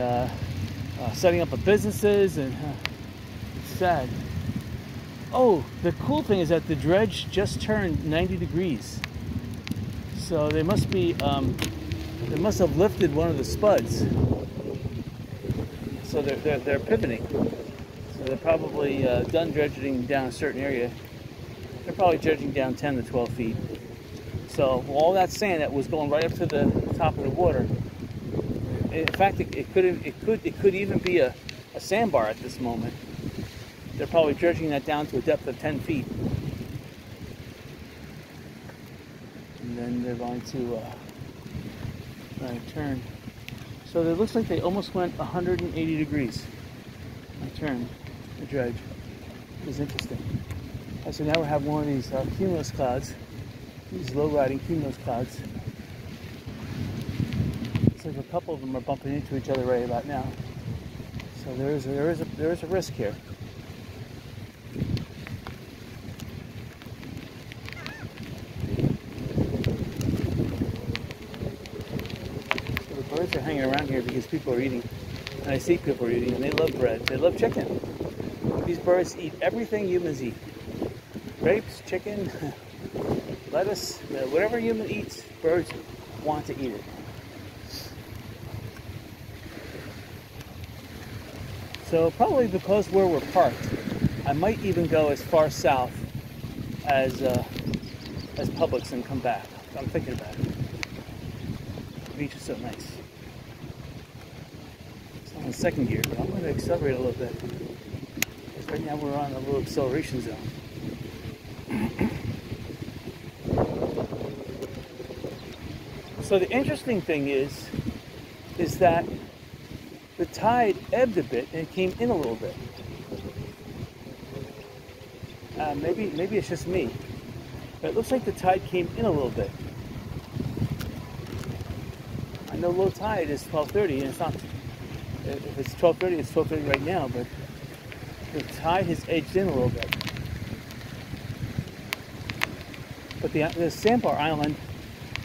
setting up businesses, and it's sad. Oh, the cool thing is that the dredge just turned 90 degrees. So they must be, they must have lifted one of the spuds. So they're pivoting. So they're probably done dredging down a certain area. They're probably dredging down 10 to 12 feet. So all that sand that was going right up to the top of the water, in fact, it could even be a sandbar at this moment. They're probably dredging that down to a depth of 10 feet. And then they're going to turn. So it looks like they almost went 180 degrees. I turned the dredge. It was interesting. So now we have one of these cumulus clouds. These low-riding cumulus clouds. Looks like a couple of them are bumping into each other right about now. So there is a risk here. So the birds are hanging around here because people are eating, and I see people are eating, and they love bread. They love chicken. These birds eat everything humans eat: grapes, chicken, lettuce, whatever human eats, birds want to eat it. So probably because where we're parked, I might even go as far south as Publix and come back. I'm thinking about it. The beach is so nice. It's on the second gear, but I'm going to accelerate a little bit. Because right now we're on a little acceleration zone. So the interesting thing is that the tide ebbed a bit and it came in a little bit. Maybe it's just me, but it looks like the tide came in a little bit. I know low tide is 12:30, and it's not. If it's 12:30, it's 12:30 right now, but the tide has edged in a little bit. But the sandbar island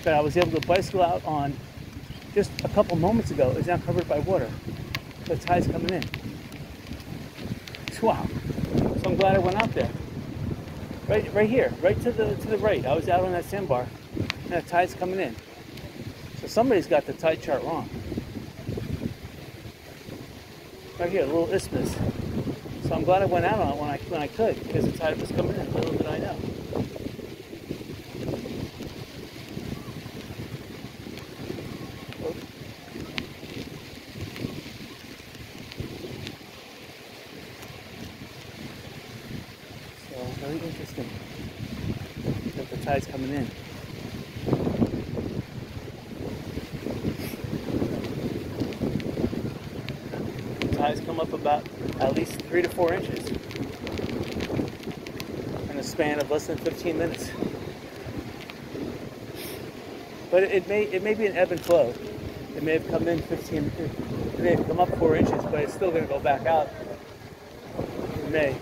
that I was able to bicycle out on just a couple moments ago is now covered by water. The tide's coming in. Wow. So I'm glad I went out there. Right here, right to the right. I was out on that sandbar, and the tide's coming in. So somebody's got the tide chart wrong. Right here, a little isthmus. So I'm glad I went out on it when I could, because the tide was coming in. Little did I know. Very interesting that the tide's coming in. tides come up about at least 3 to 4 inches in a span of less than 15 minutes. But it may be an ebb and flow. It may have come in 15, it may have come up 4 inches, but it's still going to go back out. It may.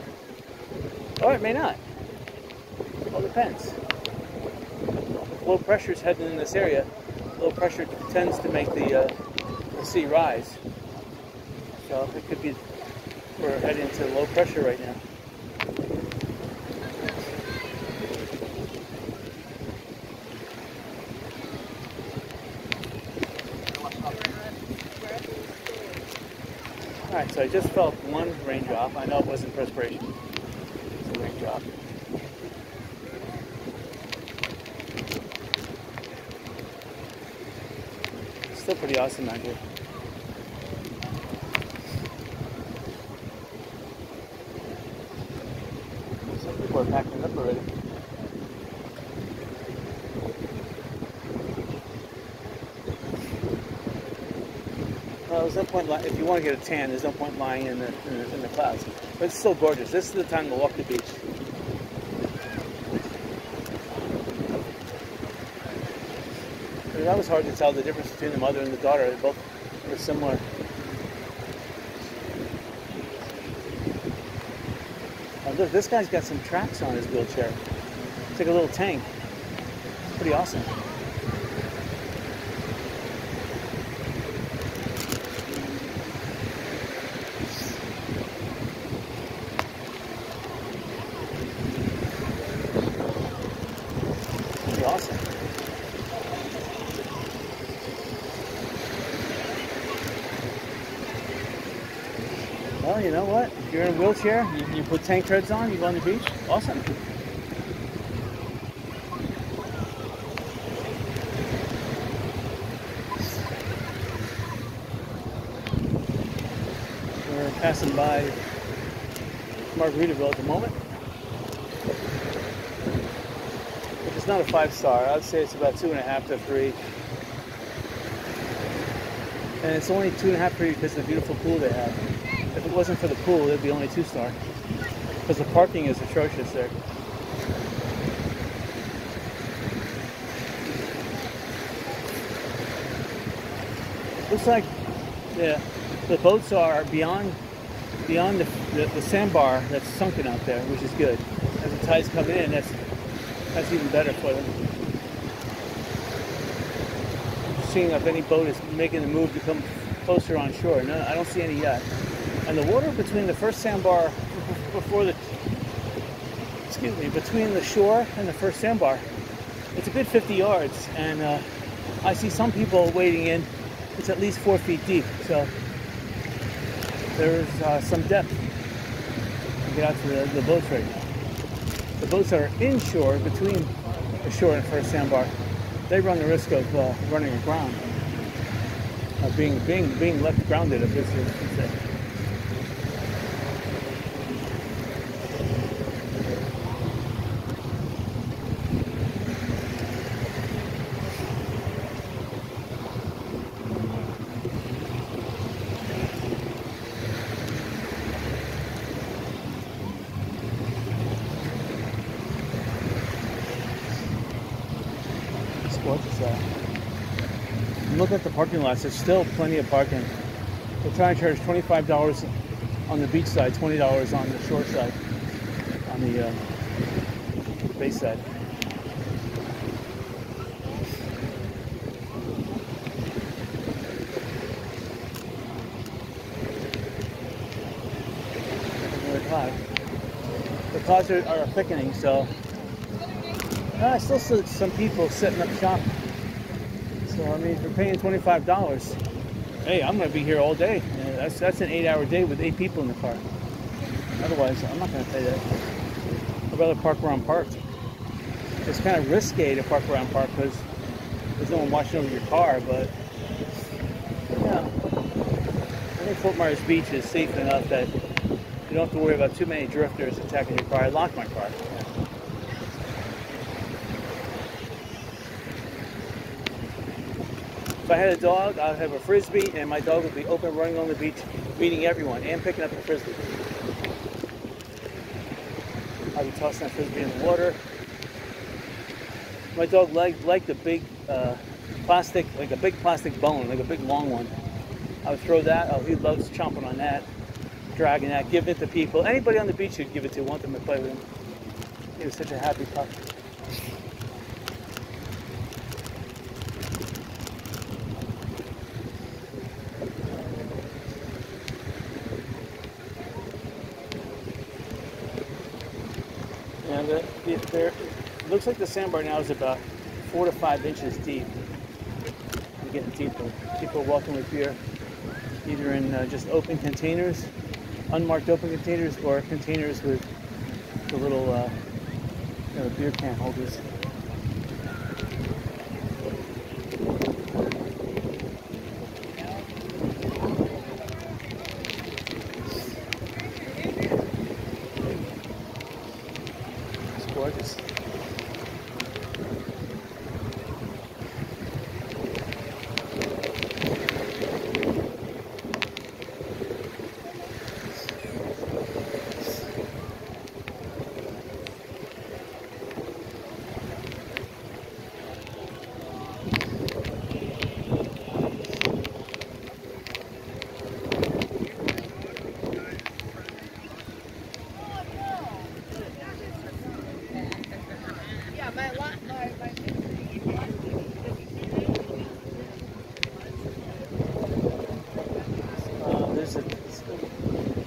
Or it may not. It all depends. If low pressure is heading in this area, low pressure tends to make the sea rise. So it could be we're heading to low pressure right now. Alright, so I just felt one raindrop. I know it wasn't perspiration. It's a raindrop. It's still pretty awesome out here. Some people are packing up already. Well, there's no point, if you want to get a tan, there's no point lying in the clouds. But it's still gorgeous. This is the time to walk the beach. That was hard to tell the difference between the mother and the daughter. They both were similar. Oh, look, this guy's got some tracks on his wheelchair. It's like a little tank. It's pretty awesome. Pretty awesome. Well, you know what? If you're in a wheelchair, you put tank treads on, you go on the beach. Awesome. We're passing by Margaritaville at the moment. It's not a 5-star. I'd say it's about 2.5 to 3. And it's only 2.5 3 because of the beautiful pool they have. If it wasn't for the pool, it'd be only 2-star. Because the parking is atrocious there. Looks like the boats are beyond the sandbar that's sunken out there, which is good. As the tide's coming in, that's even better for them. Seeing if any boat is making the move to come closer on shore. No, I don't see any yet. And the water between the first sandbar between the shore and the first sandbar, it's a good 50 yards. And I see some people wading in. It's at least 4 feet deep. So there's some depth to get out to the boats right now. The boats that are inshore, between the shore and first sandbar, they run the risk of running aground, being left grounded, if this is. Look at the parking lots. There's still plenty of parking. They're trying to charge $25 on the beach side, $20 on the shore side, on the bay side. The clouds are thickening, so I still see some people setting up shop. So I mean, if you're paying $25, hey, I'm going to be here all day. That's an 8-hour day with 8 people in the car. Otherwise, I'm not going to pay that. I'd rather park where I'm parked. It's kind of risque to park where I'm parked because there's no one watching over your car, but yeah, I think Fort Myers Beach is safe enough that you don't have to worry about too many drifters attacking your car. I locked my car. If I had a dog, I'd have a frisbee, and my dog would be open, running on the beach, meeting everyone, and picking up the frisbee. I'd be tossing that frisbee in the water. My dog liked a big plastic, like a big plastic bone, like a big long one. I would throw that. Oh, he loves chomping on that, dragging that, giving it to people. Anybody on the beach you'd give it to, want them to play with him. He was such a happy pup. And it looks like the sandbar now is about 4 to 5 inches deep. We're getting deeper. People are walking with beer, either in just open containers, unmarked open containers, or containers with the little beer can holders. It's gorgeous.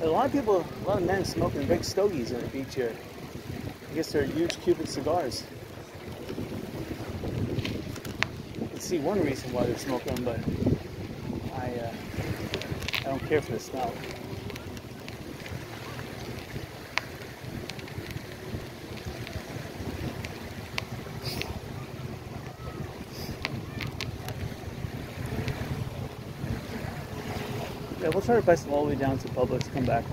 A lot of men smoking big stogies on the beach here. I guess they're huge Cuban cigars. You can see one reason why they're smoking them, but I don't care for the smell. Yeah, we'll try to bicycle all the way down to Publix, come back.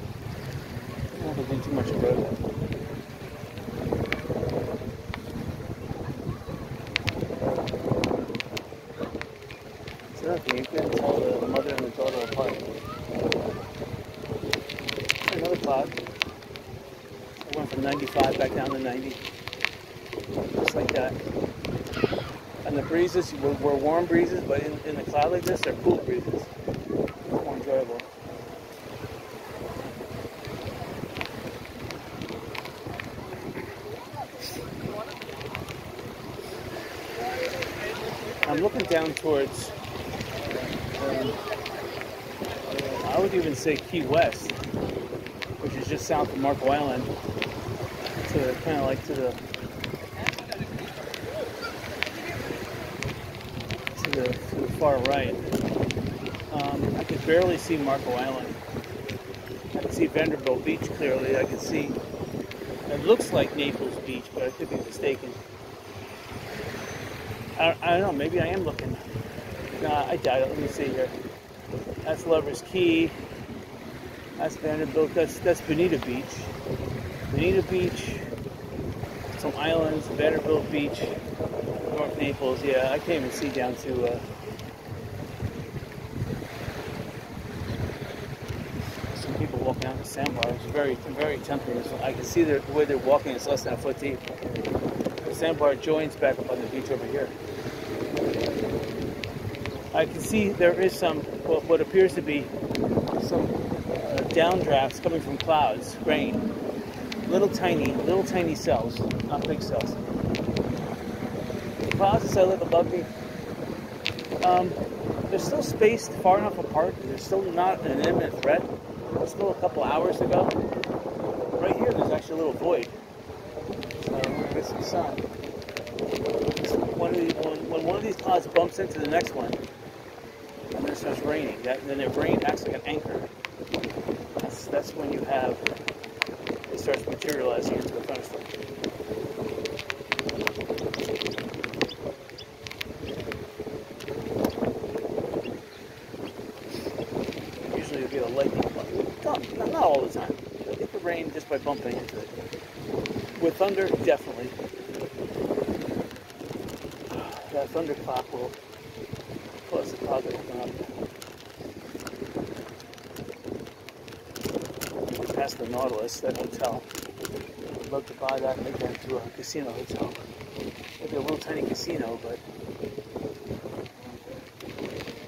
I don't think too much of a road. So okay, you can tell the mother and the daughter apart. Another cloud. I went from 95 back down to 90. Just like that. And the breezes were warm breezes, but in the cloud like this, they're cool breezes. More enjoyable. I'm looking down towards, I would even say Key West, which is just south of Marco Island, to kind of like to the far right. I could barely see Marco Island. I can see Vanderbilt Beach clearly. I can see, it looks like Naples Beach, but I could be mistaken. I don't know, maybe I am looking. Nah, I doubt it. Let me see here. That's Lover's Key. That's Vanderbilt. That's Bonita Beach. Bonita Beach. Some islands. Vanderbilt Beach. North Naples. Yeah, I can't even see down to some people walking out the sandbar. It's very, very tempting. I can see the way they're walking. It's less than a foot deep. The sandbar joins back up on the beach over here. I can see there is some, what appears to be some downdrafts coming from clouds, rain. Little tiny cells, not big cells. The clouds as I look above me, they're still spaced far enough apart. They're still not an imminent threat. It's still a couple hours to go. Right here, there's actually a little void. So we're going to get some sun. When one of these clouds bumps into the next one, and then it starts raining, then the rain acts like an anchor. That's when you have, it starts materializing into a thunderstorm. Usually you'll get a lightning bug. Not all the time. You'll get the rain just by bumping into it. With thunder, definitely. That thunderclap will close the clouds are coming up. Past the Nautilus, that hotel. I'd love to buy that and make that into a casino hotel. Maybe a little tiny casino, but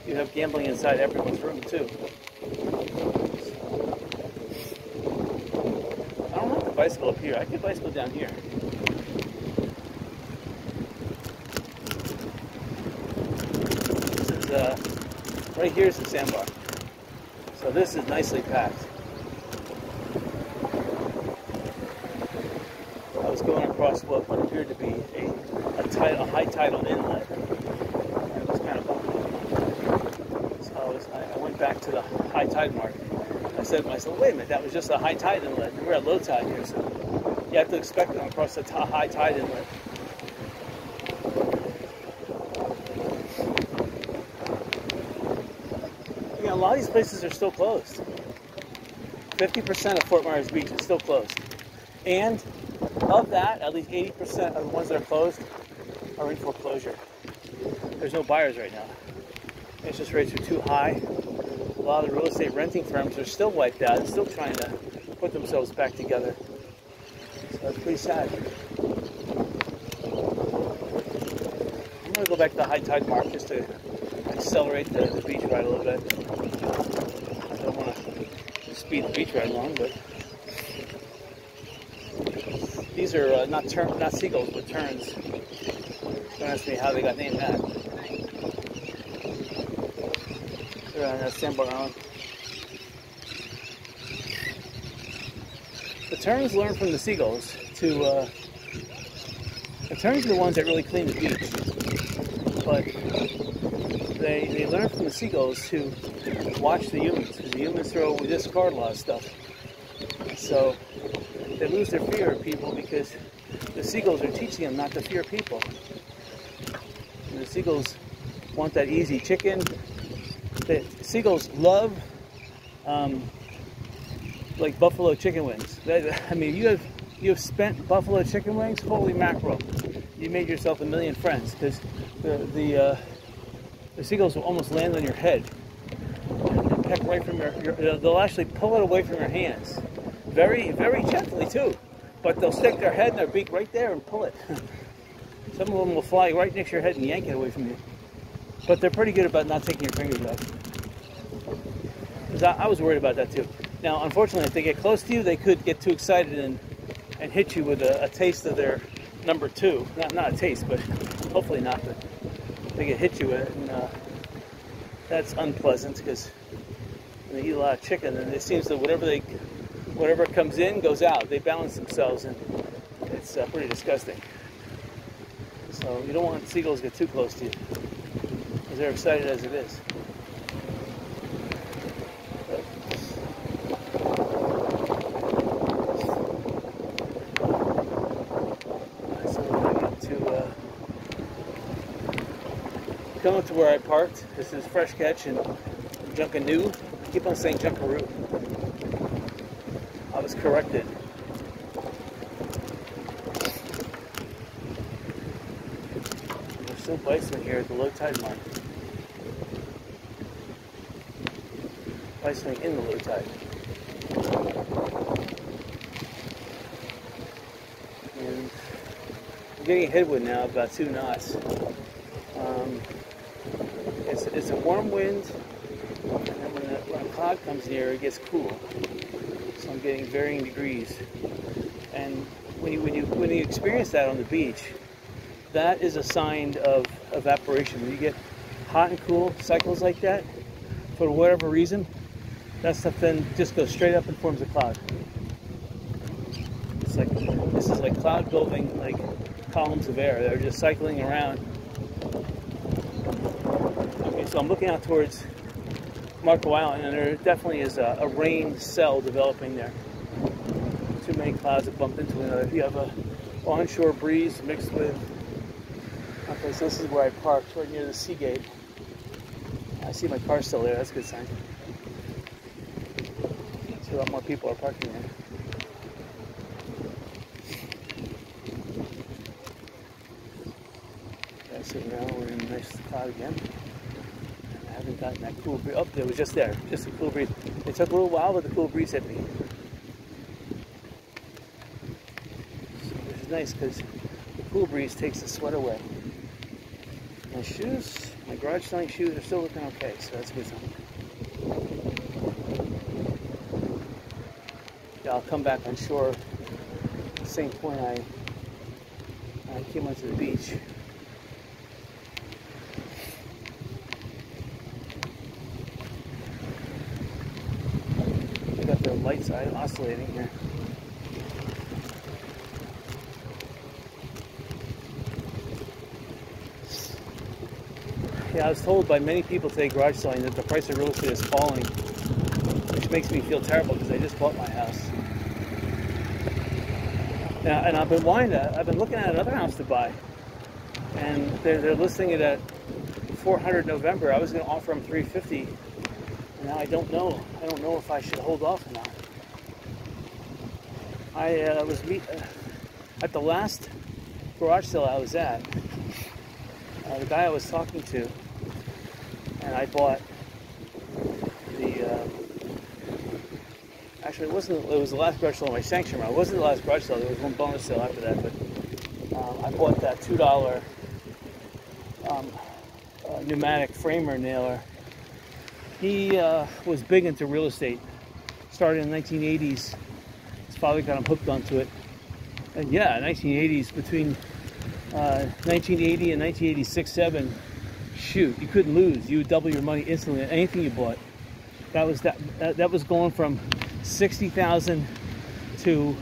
you have gambling inside everyone's room too. I don't have to bicycle up here. I could bicycle down here. This is right here is the sandbar. So this is nicely packed. I was going across what appeared to be a high tidal inlet. It was kind of bumpy. So I went back to the high tide mark. I said to myself, wait a minute, that was just a high tide inlet. And we're at low tide here, so you have to expect them across the high tide inlet. You know, a lot of these places are still closed. 50% of Fort Myers Beach is still closed. And of that, at least 80% of the ones that are closed are in foreclosure. There's no buyers right now. Interest rates are too high. A lot of the real estate renting firms are still wiped out and still trying to put themselves back together. So it's pretty sad. I'm going to go back to the high tide mark just to accelerate the beach ride a little bit. I don't want to speed the beach ride along, but these are not seagulls, but terns. Don't ask me how they got named that. They're on that sandbar island. The terns learn from the seagulls to. The terns are the ones that really clean the beach, but they learn from the seagulls to watch the humans, because the humans discard a lot of stuff. So they lose their fear of people because the seagulls are teaching them not to fear people. And the seagulls want that easy chicken. The seagulls love like buffalo chicken wings. I mean, you have spent buffalo chicken wings. Holy mackerel! You made yourself a million friends, because the seagulls will almost land on your head and peck right from they'll actually pull it away from your hands. Very, very gently too, but they'll stick their head and their beak right there and pull it. Some of them will fly right next to your head and yank it away from you. But they're pretty good about not taking your fingers off. Because I was worried about that too. Now, unfortunately, if they get close to you, they could get too excited and hit you with a taste of their number two. Not a taste, but hopefully not. But they get hit you with it, and that's unpleasant, because when they eat a lot of chicken, and it seems that whatever comes in goes out. They balance themselves, and it's pretty disgusting. So you don't want seagulls to get too close to you, because they're excited as it is. So we're going to come up to where I parked. This is Fresh Catch and Junkanoo. I keep on saying Junkaroo. I was corrected. We're still bicycling here at the low tide mark. Bicycling in the low tide. And I'm getting a headwind now, about 2 knots. It's a warm wind, and then when a cloud comes near, it gets cool. So I'm getting varying degrees, and when you experience that on the beach, that is a sign of evaporation. When you get hot and cool cycles like that, for whatever reason, that stuff then just goes straight up and forms a cloud. It's like, this is like cloud building, like columns of air that are just cycling around. Okay, so I'm looking out towards Marco Island, and there definitely is a rain cell developing there. Too many clouds that bump into one another. You have a onshore breeze mixed with... Okay, so this is where I parked, right near the sea gate. I see my car still there. That's a good sign. See, a lot more people are parking there. Okay, so now we're in a nice cloud again. haven't gotten that cool breeze. Oh, it was just there, just a cool breeze. It took a little while, but the cool breeze hit me. Which is nice because the cool breeze takes the sweat away. My shoes, my garage selling shoes are still looking okay, so that's a good sign. Yeah, I'll come back on shore at the same point I came onto the beach. They got their lights oscillating here. Yeah, I was told by many people today garage selling that the price of real estate is falling, which makes me feel terrible because I just bought my house. Now, and I've been looking at another house to buy, and they're listing it at $400 November. I was going to offer them $350, and now I don't know. I don't know if I should hold off or not. I was at the last garage sale I was at. The guy I was talking to, and I bought the. Actually, it was the last garage sale in my sanctuary. It wasn't the last garage sale. There was one bonus sale after that, but I bought that $2 pneumatic framer nailer. He was big into real estate. Started in the 1980s. His father got him hooked onto it. And yeah, 1980s, between 1980 and 1986-7, shoot, you couldn't lose. You would double your money instantly on anything you bought. That was going from 60,000 to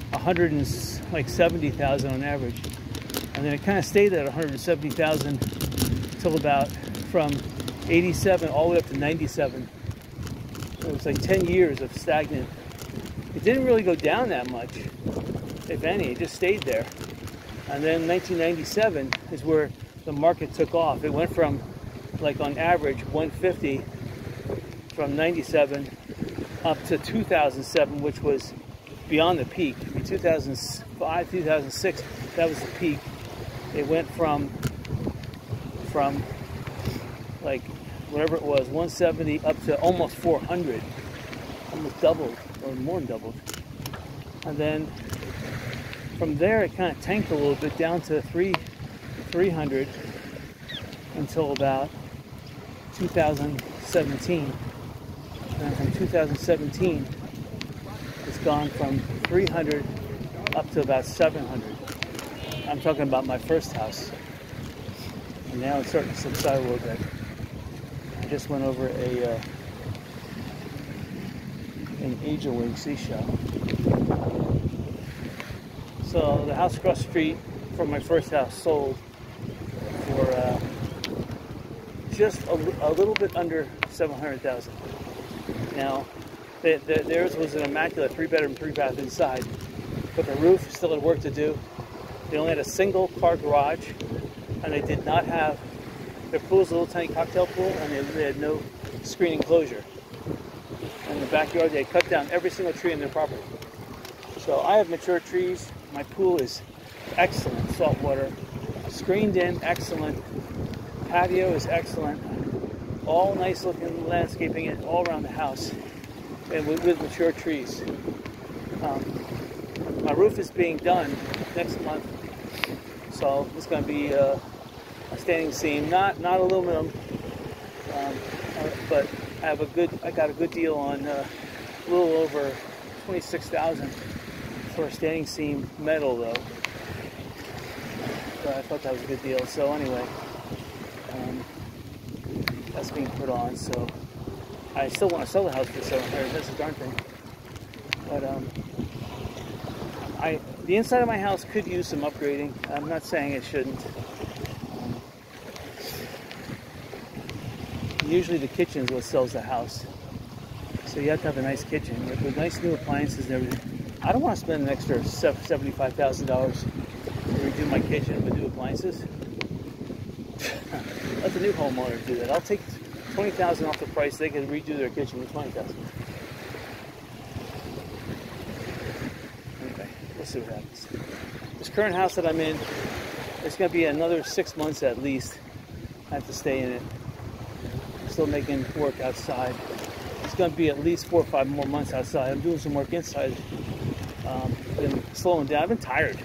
170,000 on average, and then it kind of stayed at 170,000 till about from 87 all the way up to 97. It was like 10 years of stagnant. It didn't really go down that much, if any. It just stayed there. And then 1997 is where the market took off. It went from, like, on average 150 from 97 up to 2007, which was beyond the peak. In 2005, 2006, that was the peak. It went from like whatever it was, 170 up to almost 400, almost doubled, or more than doubled. And then from there, it kind of tanked a little bit down to 300 until about 2017. And from 2017, it's gone from 300 up to about 700. I'm talking about my first house. And now it's starting to subside a little bit. I just went over an angel-wing seashell. So the house across the street from my first house sold for just a little bit under $700,000. Now, theirs was an immaculate 3-bedroom, 3-bath inside, but the roof still had work to do. They only had a single car garage, and they did not have, their pool was a little tiny cocktail pool, and they had no screen enclosure. In the backyard, they had cut down every single tree in their property. So I have mature trees. My pool is excellent, saltwater, screened in, excellent. Patio is excellent. All nice looking landscaping all around the house, and with mature trees. My roof is being done next month, so it's going to be a standing seam, not aluminum, but I got a good deal on a little over $26,000 for a standing seam metal though. So I thought that was a good deal. So anyway, that's being put on. So I still want to sell the house for $700. That's the darn thing. But the inside of my house could use some upgrading. I'm not saying it shouldn't. Usually the kitchen is what sells the house. So you have to have a nice kitchen with nice new appliances and everything. I don't want to spend an extra $75,000 to redo my kitchen with new appliances. Let the new homeowner do that. I'll take $20,000 off the price. They can redo their kitchen with $20,000. Okay, let's see what happens. This current house that I'm in, it's going to be another 6 months at least. I have to stay in it. still making work outside. It's going to be at least 4 or 5 more months outside. I'm doing some work inside. Been slowing down. I've been tired.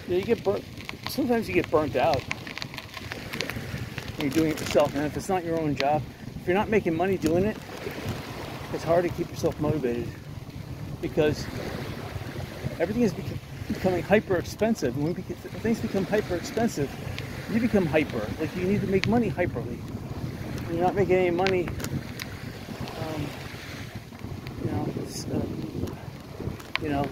You know, you get burnt. Sometimes you get burnt out when you're doing it yourself. And if it's not your own job, if you're not making money doing it, it's hard to keep yourself motivated because everything is becoming hyper expensive. And when things become hyper expensive, you become hyper. Like you need to make money hyperly. When you're not making any money,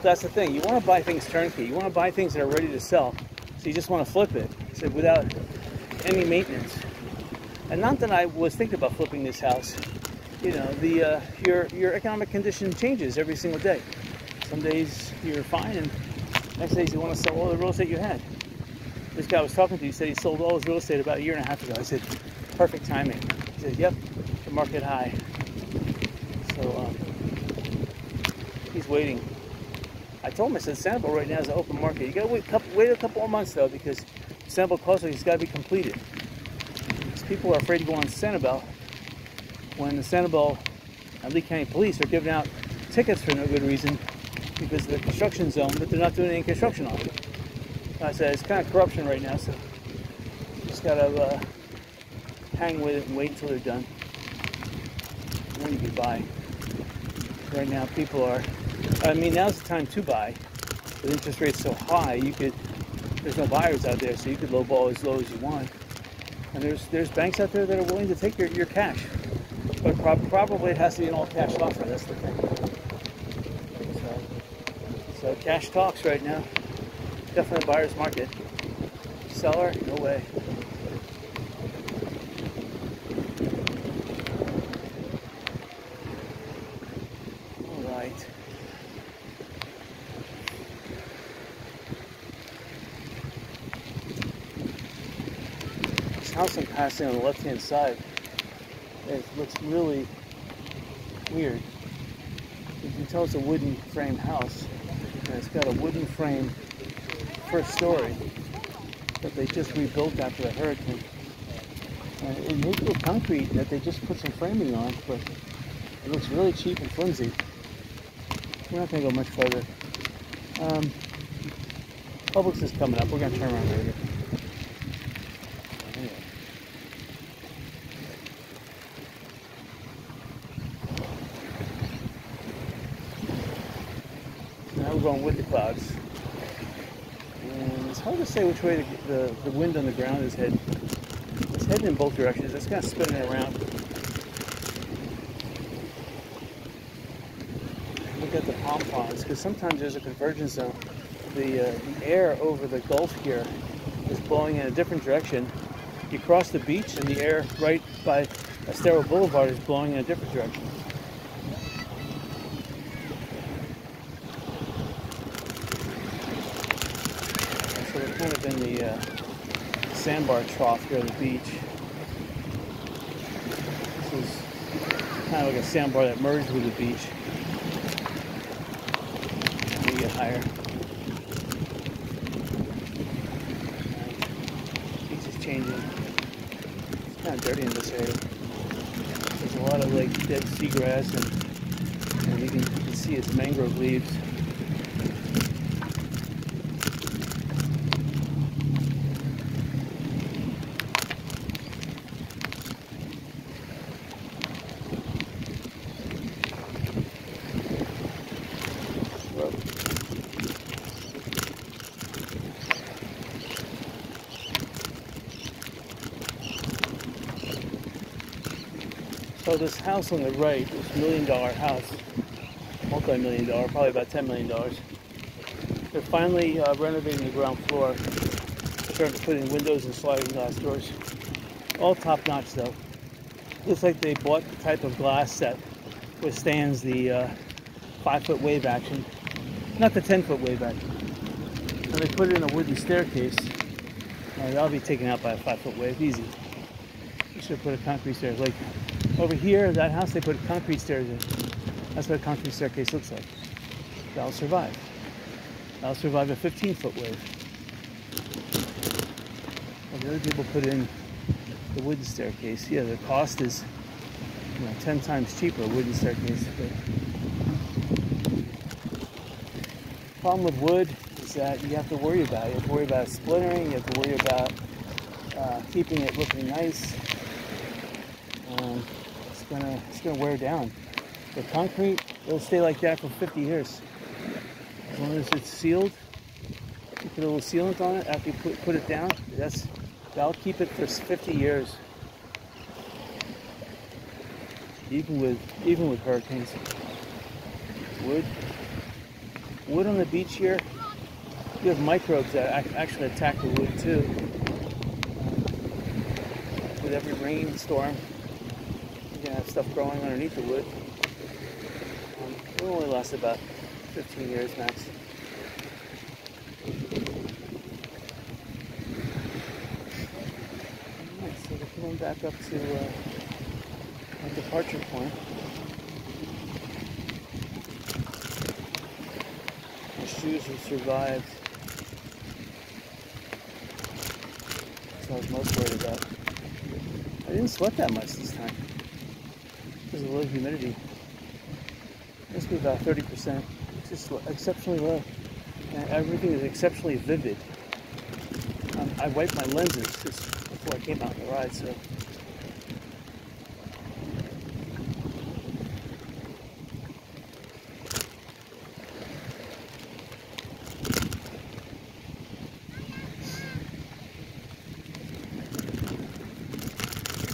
that's the thing. You want to buy things turnkey. You want to buy things that are ready to sell. So you just want to flip it, so without any maintenance. And not that I was thinking about flipping this house. You know, your economic condition changes every single day. Some days you're fine, and next days you want to sell all the real estate you had. This guy I was talking to, he said he sold all his real estate about 1.5 years ago. I said, perfect timing. He said, yep, the market high. So he's waiting. I told him, I said, Sanibel right now is an open market. You got to wait a couple more months, though, because Sanibel Coastal has got to be completed. Because people are afraid to go on Sanibel when the Sanibel and Lee County Police are giving out tickets for no good reason because of the construction zone, but they're not doing any construction on it. I said, it's kind of corruption right now, so you just got to hang with it and wait until they're done. And then you can buy. Right now, people are... I mean, now's the time to buy. With interest rates so high, there's no buyers out there, so you could lowball as low as you want. And there's banks out there that are willing to take your cash. But probably it has to be an all-cash offer, that's the thing. So cash talks right now. Definitely a buyer's market. Seller, no way. All right. This house I'm passing on the left-hand side, it looks really weird. You can tell it's a wooden frame house, and it's got a wooden frame first story that they just rebuilt after the hurricane. And it may be concrete that they just put some framing on, but it looks really cheap and flimsy. We're not going to go much further. Publix is coming up. We're going to turn around later. Anyway. Now we're going with the clouds. And it's hard to say which way the wind on the ground is heading. It's heading in both directions. It's kind of spinning it around. Look at the pom-poms, because sometimes there's a convergence zone. The air over the Gulf here is blowing in a different direction. You cross the beach and the air right by Estero Boulevard is blowing in a different direction. So we're kind of in the sandbar trough here on the beach. This is kind of like a sandbar that merged with the beach. Let me get higher. Beach is changing. It's kind of dirty in this area. There's a lot of like dead seagrass, and you can see it's mangrove leaves. So this house on the right, this $1 million house, multi-million-dollar, probably about $10 million. They're finally renovating the ground floor. They're starting to put in windows and sliding glass doors. All top-notch though. Looks like they bought the type of glass that withstands the 5-foot wave action, not the 10-foot wave action. And they put in a wooden staircase. That'll be taken out by a 5-foot wave, easy. You should put a concrete stairs. Like over here, that house, they put concrete stairs in. That's what a concrete staircase looks like. That'll survive. That'll survive a 15-foot wave. And the other people put in the wooden staircase. Yeah, the cost is 10 times cheaper, wooden staircase. But problem with wood is that you have to worry about it. You have to worry about it splintering. You have to worry about keeping it looking nice. It's gonna wear down. The concrete, it'll stay like that for 50 years. As long as it's sealed, you put a little sealant on it after you put it down. That'll keep it for 50 years. Even with hurricanes. Wood on the beach here. You have microbes that actually attack the wood too. With every rainstorm, you're gonna have stuff growing underneath the wood. It will only last about 15 years max. Alright, so we're going back up to our departure point. My shoes have survived. That's what I was most worried about. I didn't sweat that much this time because of the low humidity. It must be about 30%. It's just exceptionally low. And everything is exceptionally vivid. I wiped my lenses just before I came out on the ride, so.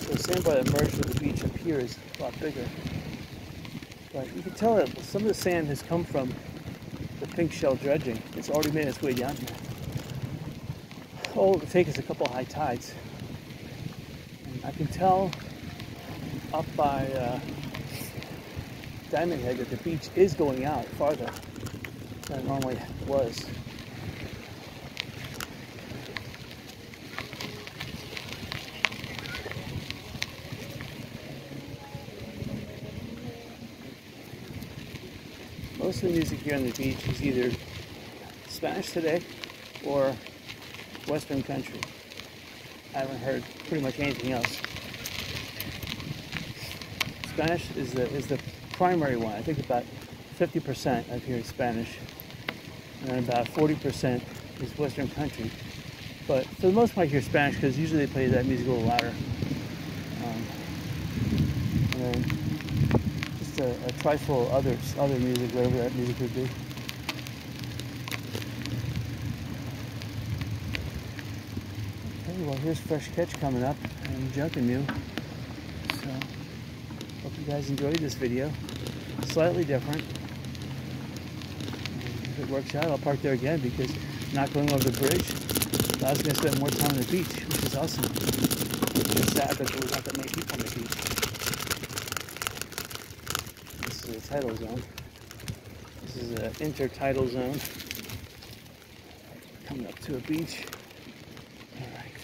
The sandbar that merged with the beach up here is a lot bigger. But you can tell that some of the sand has come from the pink shell dredging. It's already made its way down here. All it would take is a couple high tides. And I can tell up by Diamond Head that the beach is going out farther than it normally was. Most of the music here on the beach is either Spanish today or Western country. I haven't heard pretty much anything else. Spanish is the primary one. I think about 50% I've heard Spanish, and then about 40% is Western country. But for the most part, I hear Spanish because usually they play that music a little louder. And then just a trifle of other music, whatever that music would be. Okay, well, here's Fresh Catch coming up and Junkanoo. So, hope you guys enjoyed this video. Slightly different. And if it works out, I'll park there again because not going over the bridge, I was going to spend more time on the beach, which is awesome. It's just sad that there was not that many people on the beach. This is a tidal zone. This is an intertidal zone. Coming up to a beach. Alright.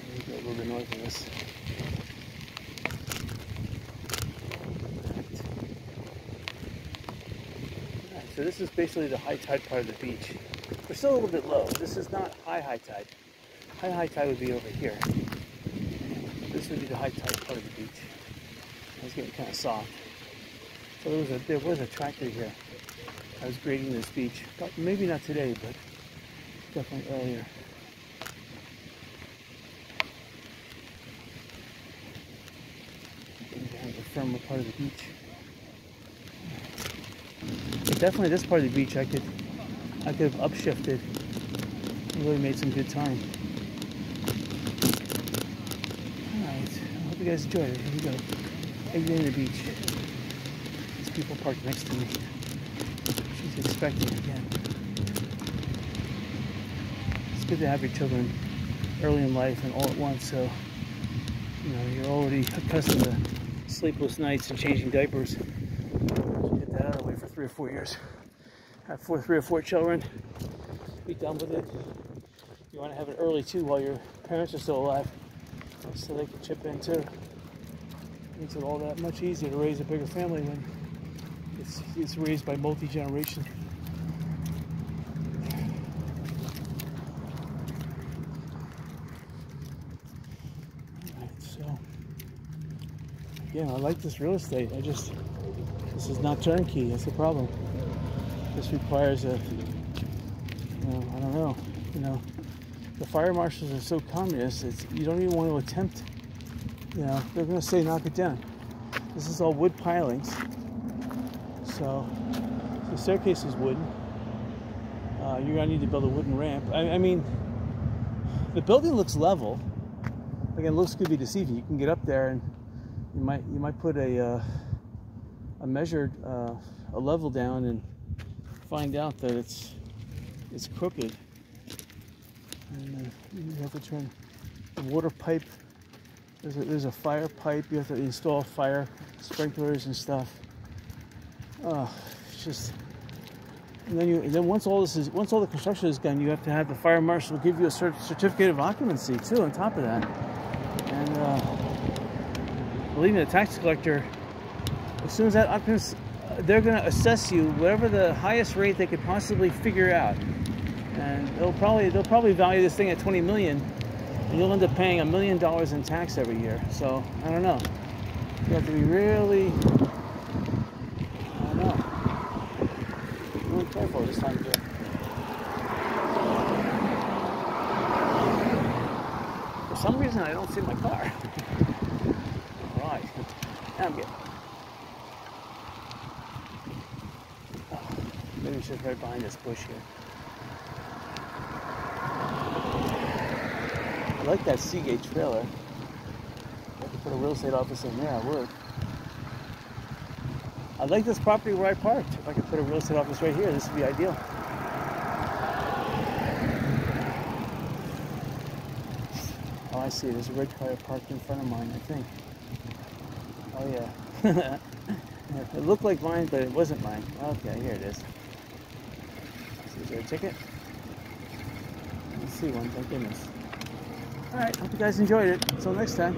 Let me go a little bit north of this. Alright, so this is basically the high tide part of the beach. We're still a little bit low. This is not high tide. High tide would be over here. This would be the high tide part of the beach. It's getting kind of soft. So there was a tractor here. I was grading this beach. Maybe not today, but definitely earlier. Getting down to the firmer part of the beach. But definitely this part of the beach I could have upshifted and really made some good time. Alright, I hope you guys enjoyed it. Here we go. Exiting the beach. These people parked next to me. She's expecting again. It's good to have your children early in life and all at once, so you're already accustomed to sleepless nights and changing diapers. Get that out of the way for 3 or 4 years. Have 3 or 4 children, be done with it. You want to have it early too while your parents are still alive, so they can chip in too. It makes it all that much easier to raise a bigger family when it's raised by multi-generation. Alright, so again, I like this real estate. This is not turnkey. That's the problem. This requires I don't know. The fire marshals are so communist. You don't even want to attempt. They're going to say knock it down. This is all wood pilings. So the staircase is wooden. You're going to need to build a wooden ramp. I mean, the building looks level. Again, looks could be deceiving. You can get up there and you might put a measured a level down and find out that it's crooked. And you have to turn the water pipe. There's a fire pipe. You have to install fire sprinklers and stuff. It's just. And then once all the construction is done, you have to have the fire marshal give you a certificate of occupancy too. On top of that, and believe me, the tax collector, as soon as that occupancy, they're going to assess you whatever the highest rate they could possibly figure out, and they'll probably value this thing at $20 million, and you'll end up paying $1 million in tax every year. So I don't know. You have to be really. Careful this time too. For some reason I don't see my car. Right. Now I'm good. Maybe we should right behind this bush here. I like that Seagate trailer. If I could put a real estate office in there, I would. I like this property where I parked. If I could put a real estate office right here, this would be ideal. Oh, I see. There's a red car parked in front of mine, I think. Oh, yeah. It looked like mine, but it wasn't mine. Okay, here it is. Is there a ticket? Let's see one. Thank goodness. All right. Hope you guys enjoyed it. Until next time.